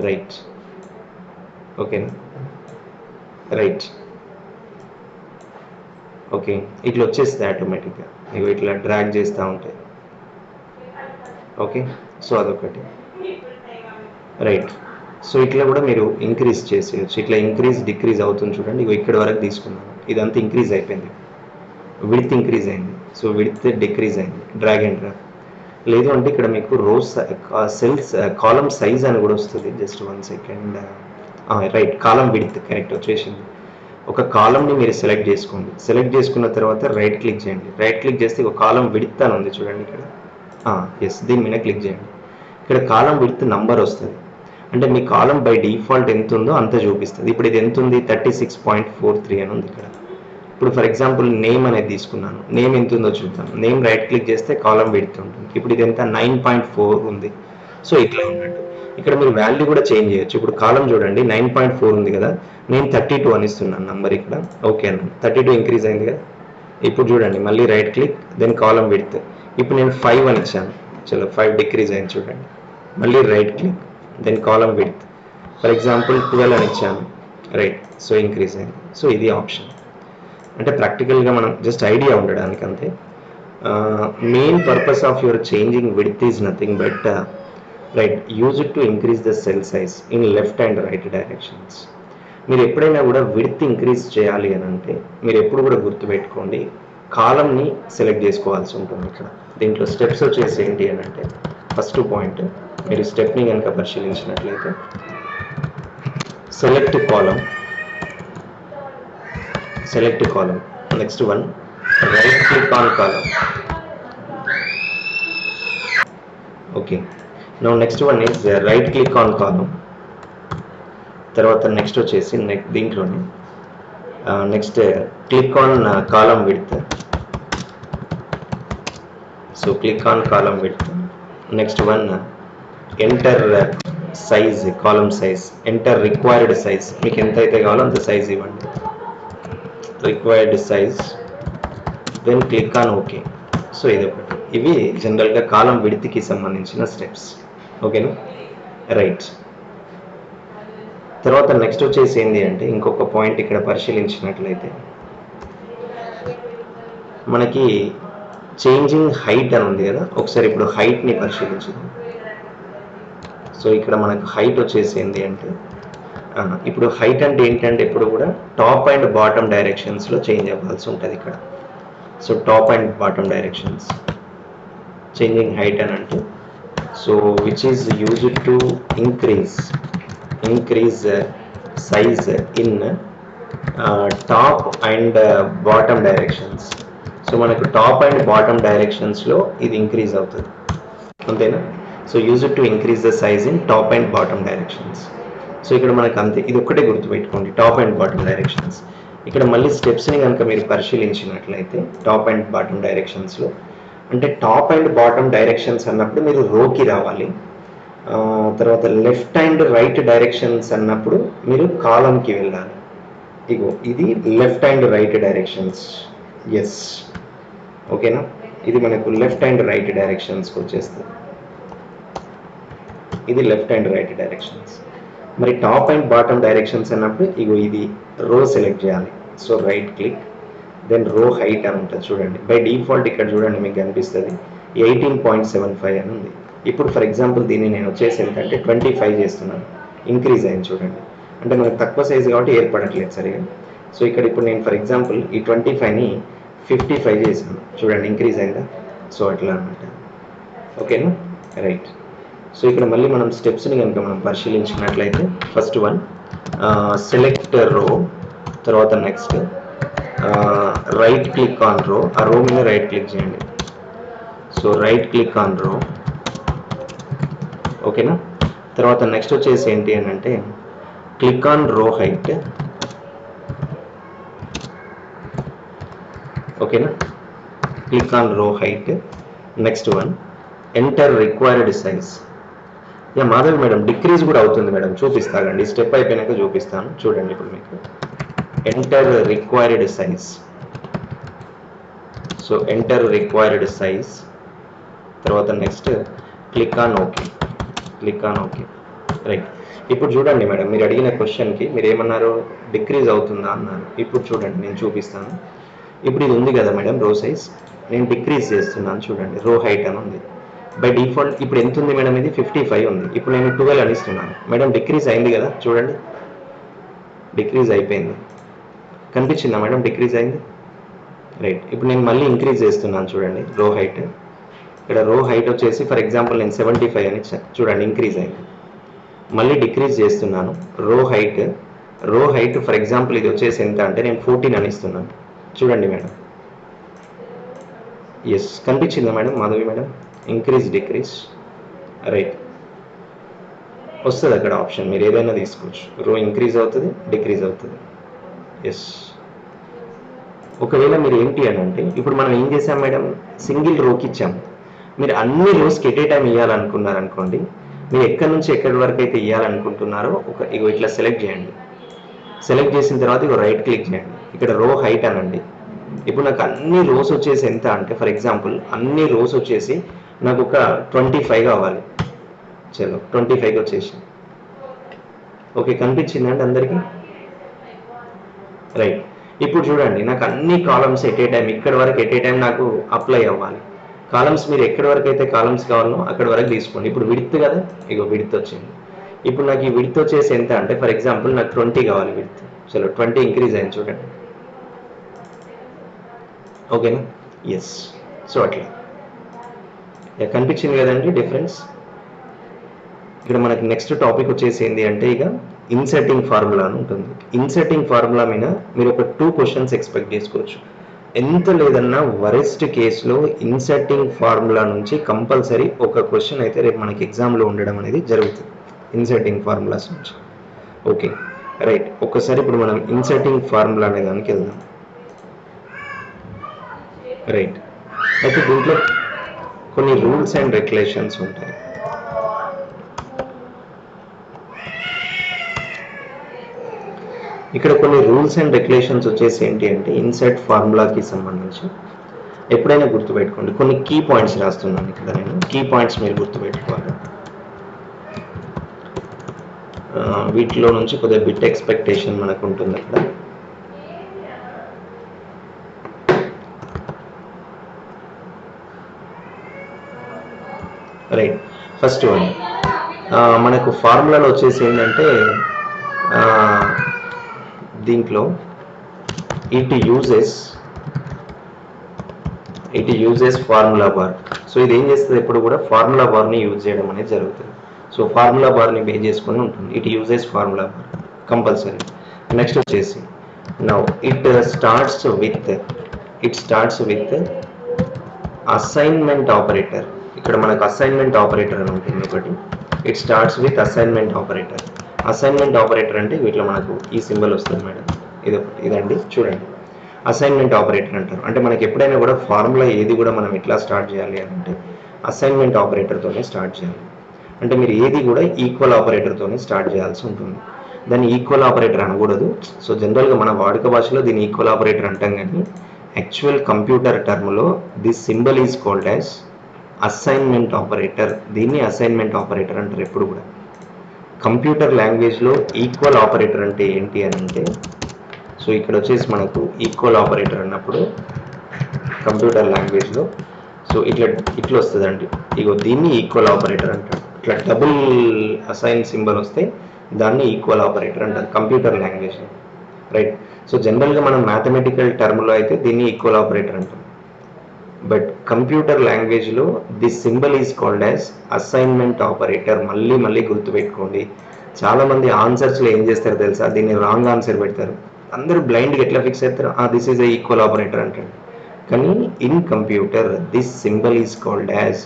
రైట్, ఓకేనా, రైట్. ఓకే, ఇట్లా వచ్చేస్తుంది ఆటోమేటిక్గా. ఇగో ఇట్లా డ్రాగ్ చేస్తూ ఉంటాయి. ఓకే, సో అదొకటి. రైట్, సో ఇట్లా కూడా మీరు ఇంక్రీజ్ చేసేయచ్చు. ఇట్లా ఇంక్రీజ్ డిక్రీజ్ అవుతుంది చూడండి. ఇగో ఇక్కడ వరకు తీసుకున్నాను, ఇదంతా ఇంక్రీజ్ అయిపోయింది, విడ్త్ ఇంక్రీజ్ అయింది. సో విడ్త్ డిక్రీజ్ అయింది, డ్రాగ్ అండ్ డ్రాగ్. లేదు అంటే ఇక్కడ మీకు రోస్ సెల్స్ కాలం సైజ్ అని కూడా వస్తుంది. Just 1 second. రైట్, కాలం విడ్త్ కరెక్ట్ వచ్చేసింది. ఒక కాలంని మీరు సెలెక్ట్ చేసుకోండి. సెలెక్ట్ చేసుకున్న తర్వాత రైట్ క్లిక్ చేయండి. రైట్ క్లిక్ చేస్తే ఒక కాలం విడ్త్ అని ఉంది చూడండి ఇక్కడ. ఎస్, దీని మీద క్లిక్ చేయండి. ఇక్కడ కాలం విడ్త్ నంబర్ వస్తుంది, అంటే మీ కాలం బై డిఫాల్ట్ ఎంత ఉందో అంత చూపిస్తుంది. ఇప్పుడు ఇది ఎంత ఉంది, 36.43 అని ఉంది ఇక్కడ. ఇప్పుడు ఫర్ ఎగ్జాంపుల్ నేమ్ అనేది తీసుకున్నాను, నేమ్ ఎంత ఉందో చూద్దాం. నేమ్ రైట్ క్లిక్ చేస్తే కాలం విడ్త్ ఉంటుంది. ఇప్పుడు ఇది ఎంత 9.4 ఉంది. సో ఇట్లా ఉన్నట్టు ఇక్కడ మీరు వాల్యూ కూడా చేంజ్ చేయొచ్చు. ఇప్పుడు కాలం చూడండి 9.4 ఉంది కదా, నేను 32 అని ఇస్తున్నాను నంబర్ ఇక్కడ. ఓకే అన్న, 32 ఇంక్రీజ్ అయింది కదా. ఇప్పుడు చూడండి మళ్ళీ right click, then column width. ఇప్పుడు నేను 5 అని ఇచ్చాను, చలో 5 డిక్రీజ్ అయింది చూడండి. మళ్ళీ right click, then column width. For example 12 అని ఇచ్చాను, రైట్, సో ఇంక్రీజ్ అయింది. సో ఇది ఆప్షన్. అంటే ప్రాక్టికల్గా మనం జస్ట్ ఐడియా ఉండడానికి అంతే. Main purpose of your changing width is nothing but right. Use it to increase the cell size in left and right directions. మీరు ఎప్పుడైనా కూడా విడ్త్ ఇంక్రీజ్ చేయాలి అని అంటే మీరు ఎప్పుడు కూడా గుర్తుపెట్టుకోండి, కాలంని సెలెక్ట్ చేసుకోవాల్సి ఉంటుంది. ఇక్కడ దీంట్లో స్టెప్స్ వచ్చేసి ఏంటి అని అంటే, ఫస్ట్ పాయింట్ మీరు స్టెప్ని కనుక పరిశీలించినట్లయితే select column, next one right click on column. Okay, now next one is right click on column. తర్వాత నెక్స్ట్ వచ్చేసి దీంట్లోనే next click on column width. So click on column width. Next one enter size, column size, enter required size. మీకు ఎంత అయితే కావాలో అంత size ఇవ్వండి, required size. Then click on okay. So ఇది ఒకటి. ఇవి జనరల్గా కాలం విడ్త్కి సంబంధించిన స్టెప్స్. ఓకేనా, రైట్. తర్వాత నెక్స్ట్ వచ్చేసి ఏంటి అంటే, ఇంకొక పాయింట్ ఇక్కడ పరిశీలించినట్లయితే మనకి చేంజింగ్ హైట్ అని ఉంది కదా, ఒకసారి ఇప్పుడు హైట్ని పరిశీలించుదాం. సో ఇక్కడ మనకు హైట్ వచ్చేసి ఏంటి అంటే, ఇప్పుడు హైట్ అంటే ఏంటంటే ఎప్పుడు కూడా టాప్ అండ్ బాటమ్ డైరెక్షన్స్లో చేంజ్ అవ్వాల్సి ఉంటుంది ఇక్కడ. So top and bottom directions changing height అని అంటే, so which is used to increase size in top and bottom directions. So మనకు టాప్ అండ్ బాటమ్ డైరెక్షన్స్లో ఇది ఇంక్రీజ్ అవుతుంది, అంతేనా? So use to increase the size in top and bottom directions. So ఇక్కడ మనకు అంతే, ఇది ఒక్కటే గుర్తుపెట్టుకోండి, టాప్ అండ్ బాటమ్ డైరెక్షన్స్. ఇక్కడ మళ్ళీ స్టెప్స్ని కనుక మీరు పరిశీలించినట్లయితే టాప్ అండ్ బాటమ్ డైరెక్షన్స్లో అంటే టాప్ అండ్ బాటమ్ డైరెక్షన్స్ అన్నప్పుడు మీరు రోకి రావాలి. తర్వాత లెఫ్ట్ అండ్ రైట్ డైరెక్షన్స్ అన్నప్పుడు మీరు కాలంకి వెళ్ళాలి. ఇగో ఇది left and right directions. Yes, ఓకేనా? ఇది మనకు లెఫ్ట్ అండ్ రైట్ డైరెక్షన్స్కి వచ్చేస్తుంది. ఇది లెఫ్ట్ అండ్ రైట్ డైరెక్షన్స్. మరి టాప్ అండ్ బాటమ్ డైరెక్షన్స్ అన్నప్పుడు ఇగో ఇది రో సెలెక్ట్ చేయాలి. So right click, then row height అని ఉంటుంది చూడండి. బై డిఫాల్ట్ ఇక్కడ చూడండి మీకు కనిపిస్తుంది 18.75 అని ఉంది. ఇప్పుడు ఫర్ ఎగ్జాంపుల్ దీన్ని నేను వచ్చేసి ఏంటంటే 25 చేస్తున్నాను, ఇంక్రీజ్ అయింది చూడండి. అంటే మనకు తక్కువ సైజు కాబట్టి ఏర్పడట్లేదు సరిగా. సో ఇక్కడ ఇప్పుడు నేను ఫర్ ఎగ్జాంపుల్ ఈ 25ని 55 చేశాను చూడండి, ఇంక్రీజ్ అయిందా? సో అట్లా అనమాట. ఓకేనా, రైట్. సో ఇక్కడ మళ్ళీ మనం స్టెప్స్ని కనుక మనం పరిశీలించినట్లయితే ఫస్ట్ వన్ సెలెక్ట్ రో, తర్వాత నెక్స్ట్ రైట్ క్లిక్ ఆన్ రో. ఆ రో మీద రైట్ క్లిక్ చేయండి. సో రైట్ క్లిక్ ఆన్ రో, ఓకేనా? తర్వాత నెక్స్ట్ వచ్చేసి ఏంటి అని అంటే క్లిక్ ఆన్ రో హైట్. ఓకేనా, క్లిక్ ఆన్ రో height. Next one enter required size. Yeah Madhavi madam, decrease కూడా అవుతుంది మేడం, చూపిస్తానండి. స్టెప్ అయిపోయినాక చూపిస్తాను చూడండి. ఇప్పుడు మీకు enter required size. So enter required size. తర్వాత next click on okay, click on okay, right. ఇప్పుడు చూడండి మేడం, మీరు అడిగిన క్వశ్చన్కి మీరు ఏమన్నారు, డిక్రీజ్ అవుతుందా అన్నారు. ఇప్పుడు చూడండి నేను చూపిస్తాను. ఇప్పుడు ఇది ఉంది కదా మేడం రో సైజ్, నేను డిక్రీజ్ చేస్తున్నాను చూడండి. రో హైట్ అని ఉంది. బై డిఫాల్ట్ ఇప్పుడు ఎంత ఉంది మేడం, ఇది 55 ఉంది. ఇప్పుడు నేను 12 అని ఇస్తున్నాను మేడం. డిక్రీజ్ అయింది కదా చూడండి, డిక్రీజ్ అయిపోయింది. కనిపించిందా మేడం, డిక్రీజ్ అయింది, రైట్. ఇప్పుడు నేను మళ్ళీ ఇంక్రీజ్ చేస్తున్నాను చూడండి రో హైట్. ఇక్కడ రో హైట్ వచ్చేసి ఫర్ ఎగ్జాంపుల్ నేను 75 అని ఇచ్చాను చూడండి, ఇంక్రీజ్ అయింది. మళ్ళీ డిక్రీజ్ చేస్తున్నాను రో హైట్ ఫర్ ఎగ్జాంపుల్ ఇది వచ్చేసి ఎంత అంటే నేను 14 అని ఇస్తున్నాను చూడండి మేడం. ఎస్, కనిపించిందా madam Madhavi madam? Increase decrease, right. వస్తుంది అక్కడ ఆప్షన్, మీరు ఏదైనా తీసుకోవచ్చు. రో ఇంక్రీజ్ అవుతుంది, డిక్రీజ్ అవుతుంది. ఎస్. ఒకవేళ మీరు ఏంటి అని అంటే ఇప్పుడు మనం ఏం చేసాం మేడం, సింగిల్ రోకి ఇచ్చాం. మీరు అన్ని రోస్కి ఎట్ ఏ టైం ఇవ్వాలనుకున్నారనుకోండి, మీరు ఎక్కడి నుంచి ఎక్కడి వరకు అయితే ఇవ్వాలనుకుంటున్నారో ఇగో ఇట్లా సెలెక్ట్ చేయండి. సెలెక్ట్ చేసిన తర్వాత ఇగో రైట్ క్లిక్ చేయండి. ఇక్కడ రో హైట్ అనండి. ఇప్పుడు నాకు అన్ని రోస్ వచ్చేసి ఎంత అంటే ఫర్ ఎగ్జాంపుల్ అన్ని రోస్ వచ్చేసి నాకు ఒక 25 కావాలి. చలో 25 వచ్చేసి ఓకే, కనిపించిందండి అందరికీ, రైట్. ఇప్పుడు చూడండి నాకు అన్ని కాలమ్స్ ఎట్ ఏ టైం ఇక్కడ వరకు ఎట్ ఏ టైం నాకు అప్లై అవ్వాలి. కాలమ్స్ మీరు ఎక్కడి వరకు అయితే కాలమ్స్ కావాలో అక్కడి వరకు తీసుకోండి. ఇప్పుడు విడ్త్ కదా, ఇగో విడ్త్ వచ్చింది. ఇప్పుడు నాకు ఈ విడ్త్ వచ్చేసి ఎంత అంటే ఫర్ ఎగ్జాంపుల్ నాకు 20 కావాలి విడ్త్. చలో 20 ఇంక్రీజ్ అయింది చూడండి. ఓకేనా? ఎస్. సో అట్లా కనిపించింది కదండి డిఫరెన్స్. ఇక్కడ మనకి నెక్స్ట్ టాపిక్ వచ్చేసి ఏంటి అంటే ఇక ఇన్సెట్టింగ్ ఫార్ములా అని ఉంటుంది. ఇన్సెట్టింగ్ ఫార్ములా మీద మీరు ఒక 2 క్వశ్చన్స్ ఎక్స్పెక్ట్ చేసుకోవచ్చు. ఎంత లేదన్నా వరెస్ట్ కేసులో ఇన్సెట్టింగ్ ఫార్ములా నుంచి కంపల్సరీ ఒక క్వశ్చన్ అయితే రేపు మనకి ఎగ్జామ్లో ఉండడం అనేది జరుగుతుంది ఇన్సెట్టింగ్ ఫార్ములాస్ నుంచి. Okay right. ఒక్కసారి ఇప్పుడు మనం ఇన్సెట్టింగ్ ఫార్ములా అనే దానికి వెళ్దాం. రైట్. అయితే దీంట్లో కొన్ని రూల్స్ అండ్ రెగ్యులేషన్స్ ఉంటాయి. ఇక్కడ కొన్ని రూల్స్ అండ్ రెగ్యులేషన్స్ వచ్చేసి ఏంటి అంటే ఇన్సెట్ ఫార్ములాకి సంబంధించి ఎప్పుడైనా గుర్తుపెట్టుకోండి. కొన్ని కీ పాయింట్స్ రాస్తున్నాను ఇక్కడ నేను. కీ పాయింట్స్ మీరు గుర్తుపెట్టుకోవాలి. వీటిలో నుంచి కొద్దిగా బిట్ ఎక్స్పెక్టేషన్ మనకు ఉంటుంది అక్కడ. రైట్. ఫస్ట్ వన్ మనకు ఫార్ములాలో వచ్చేసి ఏంటంటే దీంట్లో it uses formula bar. So ఇది ఏం చేస్తుంది, ఎప్పుడు కూడా ఫార్ములా బార్ని యూజ్ చేయడం అనేది జరుగుతుంది. సో ఫార్ములా బార్ని బేస్ చేసుకొని ఉంటుంది. It uses formula bar compulsory. Next వచ్చేసి now it starts with assignment operator. ఇక్కడ మనకు అసైన్మెంట్ ఆపరేటర్ అని ఉంటుంది ఒకటి. It starts with assignment operator. Assignment operator అంటే వీటిలో మనకు ఈ సింబల్ వస్తుంది మేడం, ఇదండి చూడండి. అసైన్మెంట్ ఆపరేటర్ అంటారు. అంటే మనకి ఎప్పుడైనా కూడా ఫార్ములా ఏది కూడా మనం ఎట్లా స్టార్ట్ చేయాలి అంటే అసైన్మెంట్ ఆపరేటర్తోనే స్టార్ట్ చేయాలి. అంటే మీరు ఏది కూడా ఈక్వల్ ఆపరేటర్తోనే స్టార్ట్ చేయాల్సి ఉంటుంది. దాన్ని ఈక్వల్ ఆపరేటర్ అనకూడదు. సో జనరల్గా మన వాడుక భాషలో దీన్ని ఈక్వల్ ఆపరేటర్ అంటాం, కానీ యాక్చువల్ కంప్యూటర్ టర్మ్లో this symbol is called as assignment operator. దీన్ని అసైన్మెంట్ ఆపరేటర్ అంటారు ఎప్పుడు కూడా. కంప్యూటర్ లాంగ్వేజ్లో ఈక్వల్ ఆపరేటర్ అంటే ఏంటి అని అంటే, సో ఇక్కడ వచ్చేసి మనకు ఈక్వల్ ఆపరేటర్ అన్నప్పుడు కంప్యూటర్ లాంగ్వేజ్లో సో ఇట్లా వస్తుందండి. ఇగో దీన్ని ఈక్వల్ ఆపరేటర్ అంటారు. ఇట్లా డబుల్ అసైన్ సింబల్ వస్తే దాన్ని ఈక్వల్ ఆపరేటర్ అంటారు కంప్యూటర్ లాంగ్వేజ్లో. రైట్. సో జనరల్గా మనం మ్యాథమెటికల్ టర్మ్లో అయితే దీన్ని ఈక్వల్ ఆపరేటర్ అంటాం. బట్ కంప్యూటర్ లాంగ్వేజ్లో this symbol is called as assignment operator. మళ్ళీ గుర్తుపెట్టుకోండి. చాలామంది ఆన్సర్స్లో ఏం చేస్తారు తెలుసా, దీన్ని రాంగ్ ఆన్సర్ పెడతారు. అందరూ బ్లైండ్గా ఎట్లా ఫిక్స్ అవుతారు, this is a equal operator అంటారు. కానీ in computer this symbol is called as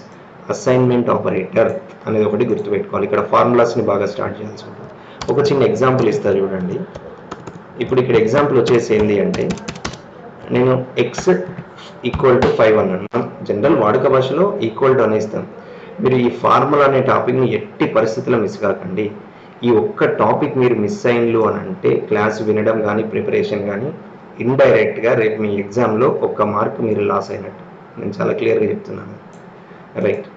assignment operator అనేది ఒకటి గుర్తుపెట్టుకోవాలి. ఇక్కడ ఫార్ములాస్ని బాగా స్టార్ట్ చేయాల్సి ఉంటుంది. ఒక చిన్న ఎగ్జాంపుల్ ఇస్తారు చూడండి. ఇప్పుడు ఇక్కడ ఎగ్జాంపుల్ వచ్చేసి ఏంటి అంటే, నేను ఎక్స్ ఈక్వల్ టు 5 అన్నాను. జనరల్ వాడుక భాషలో ఈక్వల్ టు అనేస్తాం. మీరు ఈ ఫార్ములా అనే టాపిక్ని ఎట్టి పరిస్థితుల్లో మిస్ కాకండి. ఈ ఒక్క టాపిక్ మీరు మిస్ అయినలు అని అంటే క్లాస్ వినడం కానీ ప్రిపరేషన్ కానీ ఇండైరెక్ట్గా రేపు మీ ఎగ్జామ్లో 1 మార్క్ మీరు లాస్ అయినట్టు. నేను చాలా క్లియర్గా చెప్తున్నాను. రైట్.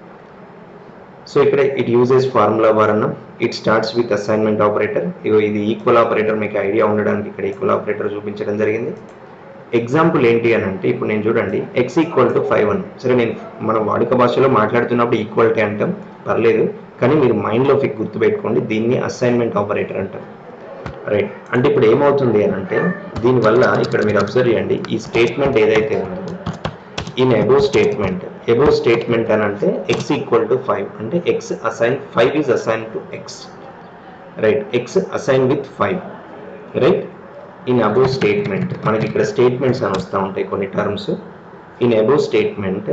సో ఇక్కడ ఇట్ యూజెస్ ఫార్ములా బార్ అన్నాం. It starts with assignment operator. ఇది ఈక్వల్ ఆపరేటర్, మీకు ఐడియా ఉండడానికి ఇక్కడ ఈక్వల్ ఆపరేటర్ చూపించడం జరిగింది. ఎగ్జాంపుల్ ఏంటి అని అంటే, ఇప్పుడు నేను చూడండి ఎక్స్ ఈక్వల్ టు 5 అని. సరే, నేను మన వాడుక భాషలో మాట్లాడుతున్నప్పుడు ఈక్వాలిటీ అంటాం, పర్లేదు. కానీ మీరు మైండ్లో గుర్తుపెట్టుకోండి, దీన్ని అసైన్మెంట్ ఆపరేటర్ అంటారు. రైట్. అంటే ఇప్పుడు ఏమవుతుంది అని అంటే, దీనివల్ల ఇక్కడ మీరు అబ్జర్వ్ చేయండి, ఈ స్టేట్మెంట్ ఏదైతే ఉందో ఇన్ అబోవ్ స్టేట్మెంట్ అని అంటే ఎక్స్ ఈక్వల్ టు 5 అంటే X assign 5 is assign to X. Right. X assign with 5. Right. In above statement మనకి ఇక్కడ స్టేట్మెంట్స్ అని వస్తూ ఉంటాయి కొన్ని terms. In above statement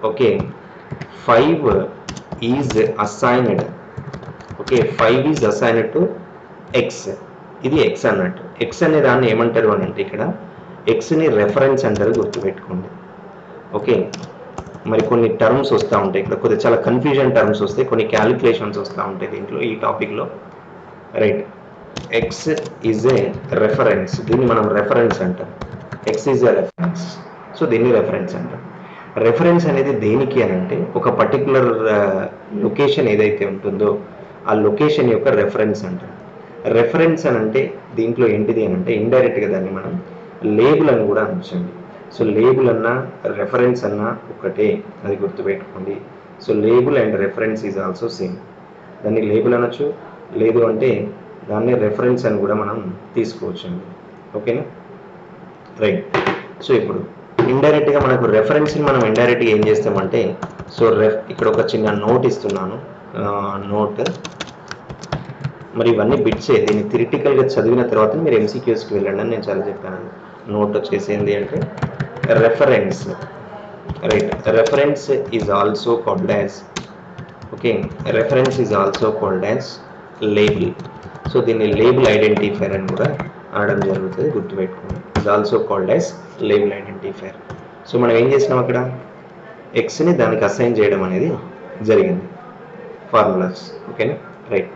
okay 5 is assigned. Okay 5 is assigned to X. ఇది ఎక్స్ అన్నట్టు. X అనే దాన్ని ఏమంటారు అని అంటే ఇక్కడ ఎక్స్ని రెఫరెన్స్ అంటారు, గుర్తుపెట్టుకోండి. ఓకే. మరి కొన్ని టర్మ్స్ వస్తూ ఉంటాయి ఇక్కడ, కొద్దిగా చాలా కన్ఫ్యూజన్ టర్మ్స్ వస్తాయి, కొన్ని క్యాలిక్యులేషన్స్ వస్తూ ఉంటాయి దీంట్లో ఈ టాపిక్లో. Right. X is a reference. దీన్ని మనం రెఫరెన్స్ అంటాం. X is a reference. So దీన్ని రెఫరెన్స్ అంటాం. రెఫరెన్స్ అనేది దేనికి అని అంటే, ఒక పర్టికులర్ లొకేషన్ ఏదైతే ఉంటుందో ఆ లొకేషన్ యొక్క రెఫరెన్స్ అంటాం. రెఫరెన్స్ అని అంటే దీంట్లో ఏంటిది అని అంటే ఇండైరెక్ట్గా దాన్ని మనం లేబుల్ అని కూడా అనొచ్చండి. సో లేబుల్ అన్నా రెఫరెన్స్ అన్నా ఒకటే, అది గుర్తుపెట్టుకోండి. So label and reference is also same. దాన్ని లేబుల్ అనొచ్చు, లేదు అంటే దాన్ని రెఫరెన్స్ అని కూడా మనం తీసుకోవచ్చు అండి. ఓకేనా, రైట్. సో ఇప్పుడు ఇండైరెక్ట్గా మనకు రెఫరెన్స్ని మనం ఇండైరెక్ట్గా ఏం చేస్తామంటే, సో ఇక్కడ ఒక చిన్న నోట్ ఇస్తున్నాను, నోట్. మరి ఇవన్నీ బిట్సే, దీన్ని థిరిటికల్గా చదివిన తర్వాత మీరు ఎంసీక్యూస్కి వెళ్ళండి అని నేను చాలా చెప్పాను. నోట్ వచ్చేసి ఏంటి అంటే reference, right. Reference is also called as, okay, reference is also called as label. So దీన్ని లేబుల్ ఐడెంటిఫైర్ అని కూడా అనడం జరుగుతుంది, గుర్తుపెట్టుకోండి. Is also called as label identifier. So మనం ఏం చేసినాం అక్కడ, ఎక్స్ని దానికి అసైన్ చేయడం అనేది జరిగింది, ఫార్ములాస్. ఓకేనా, రైట్.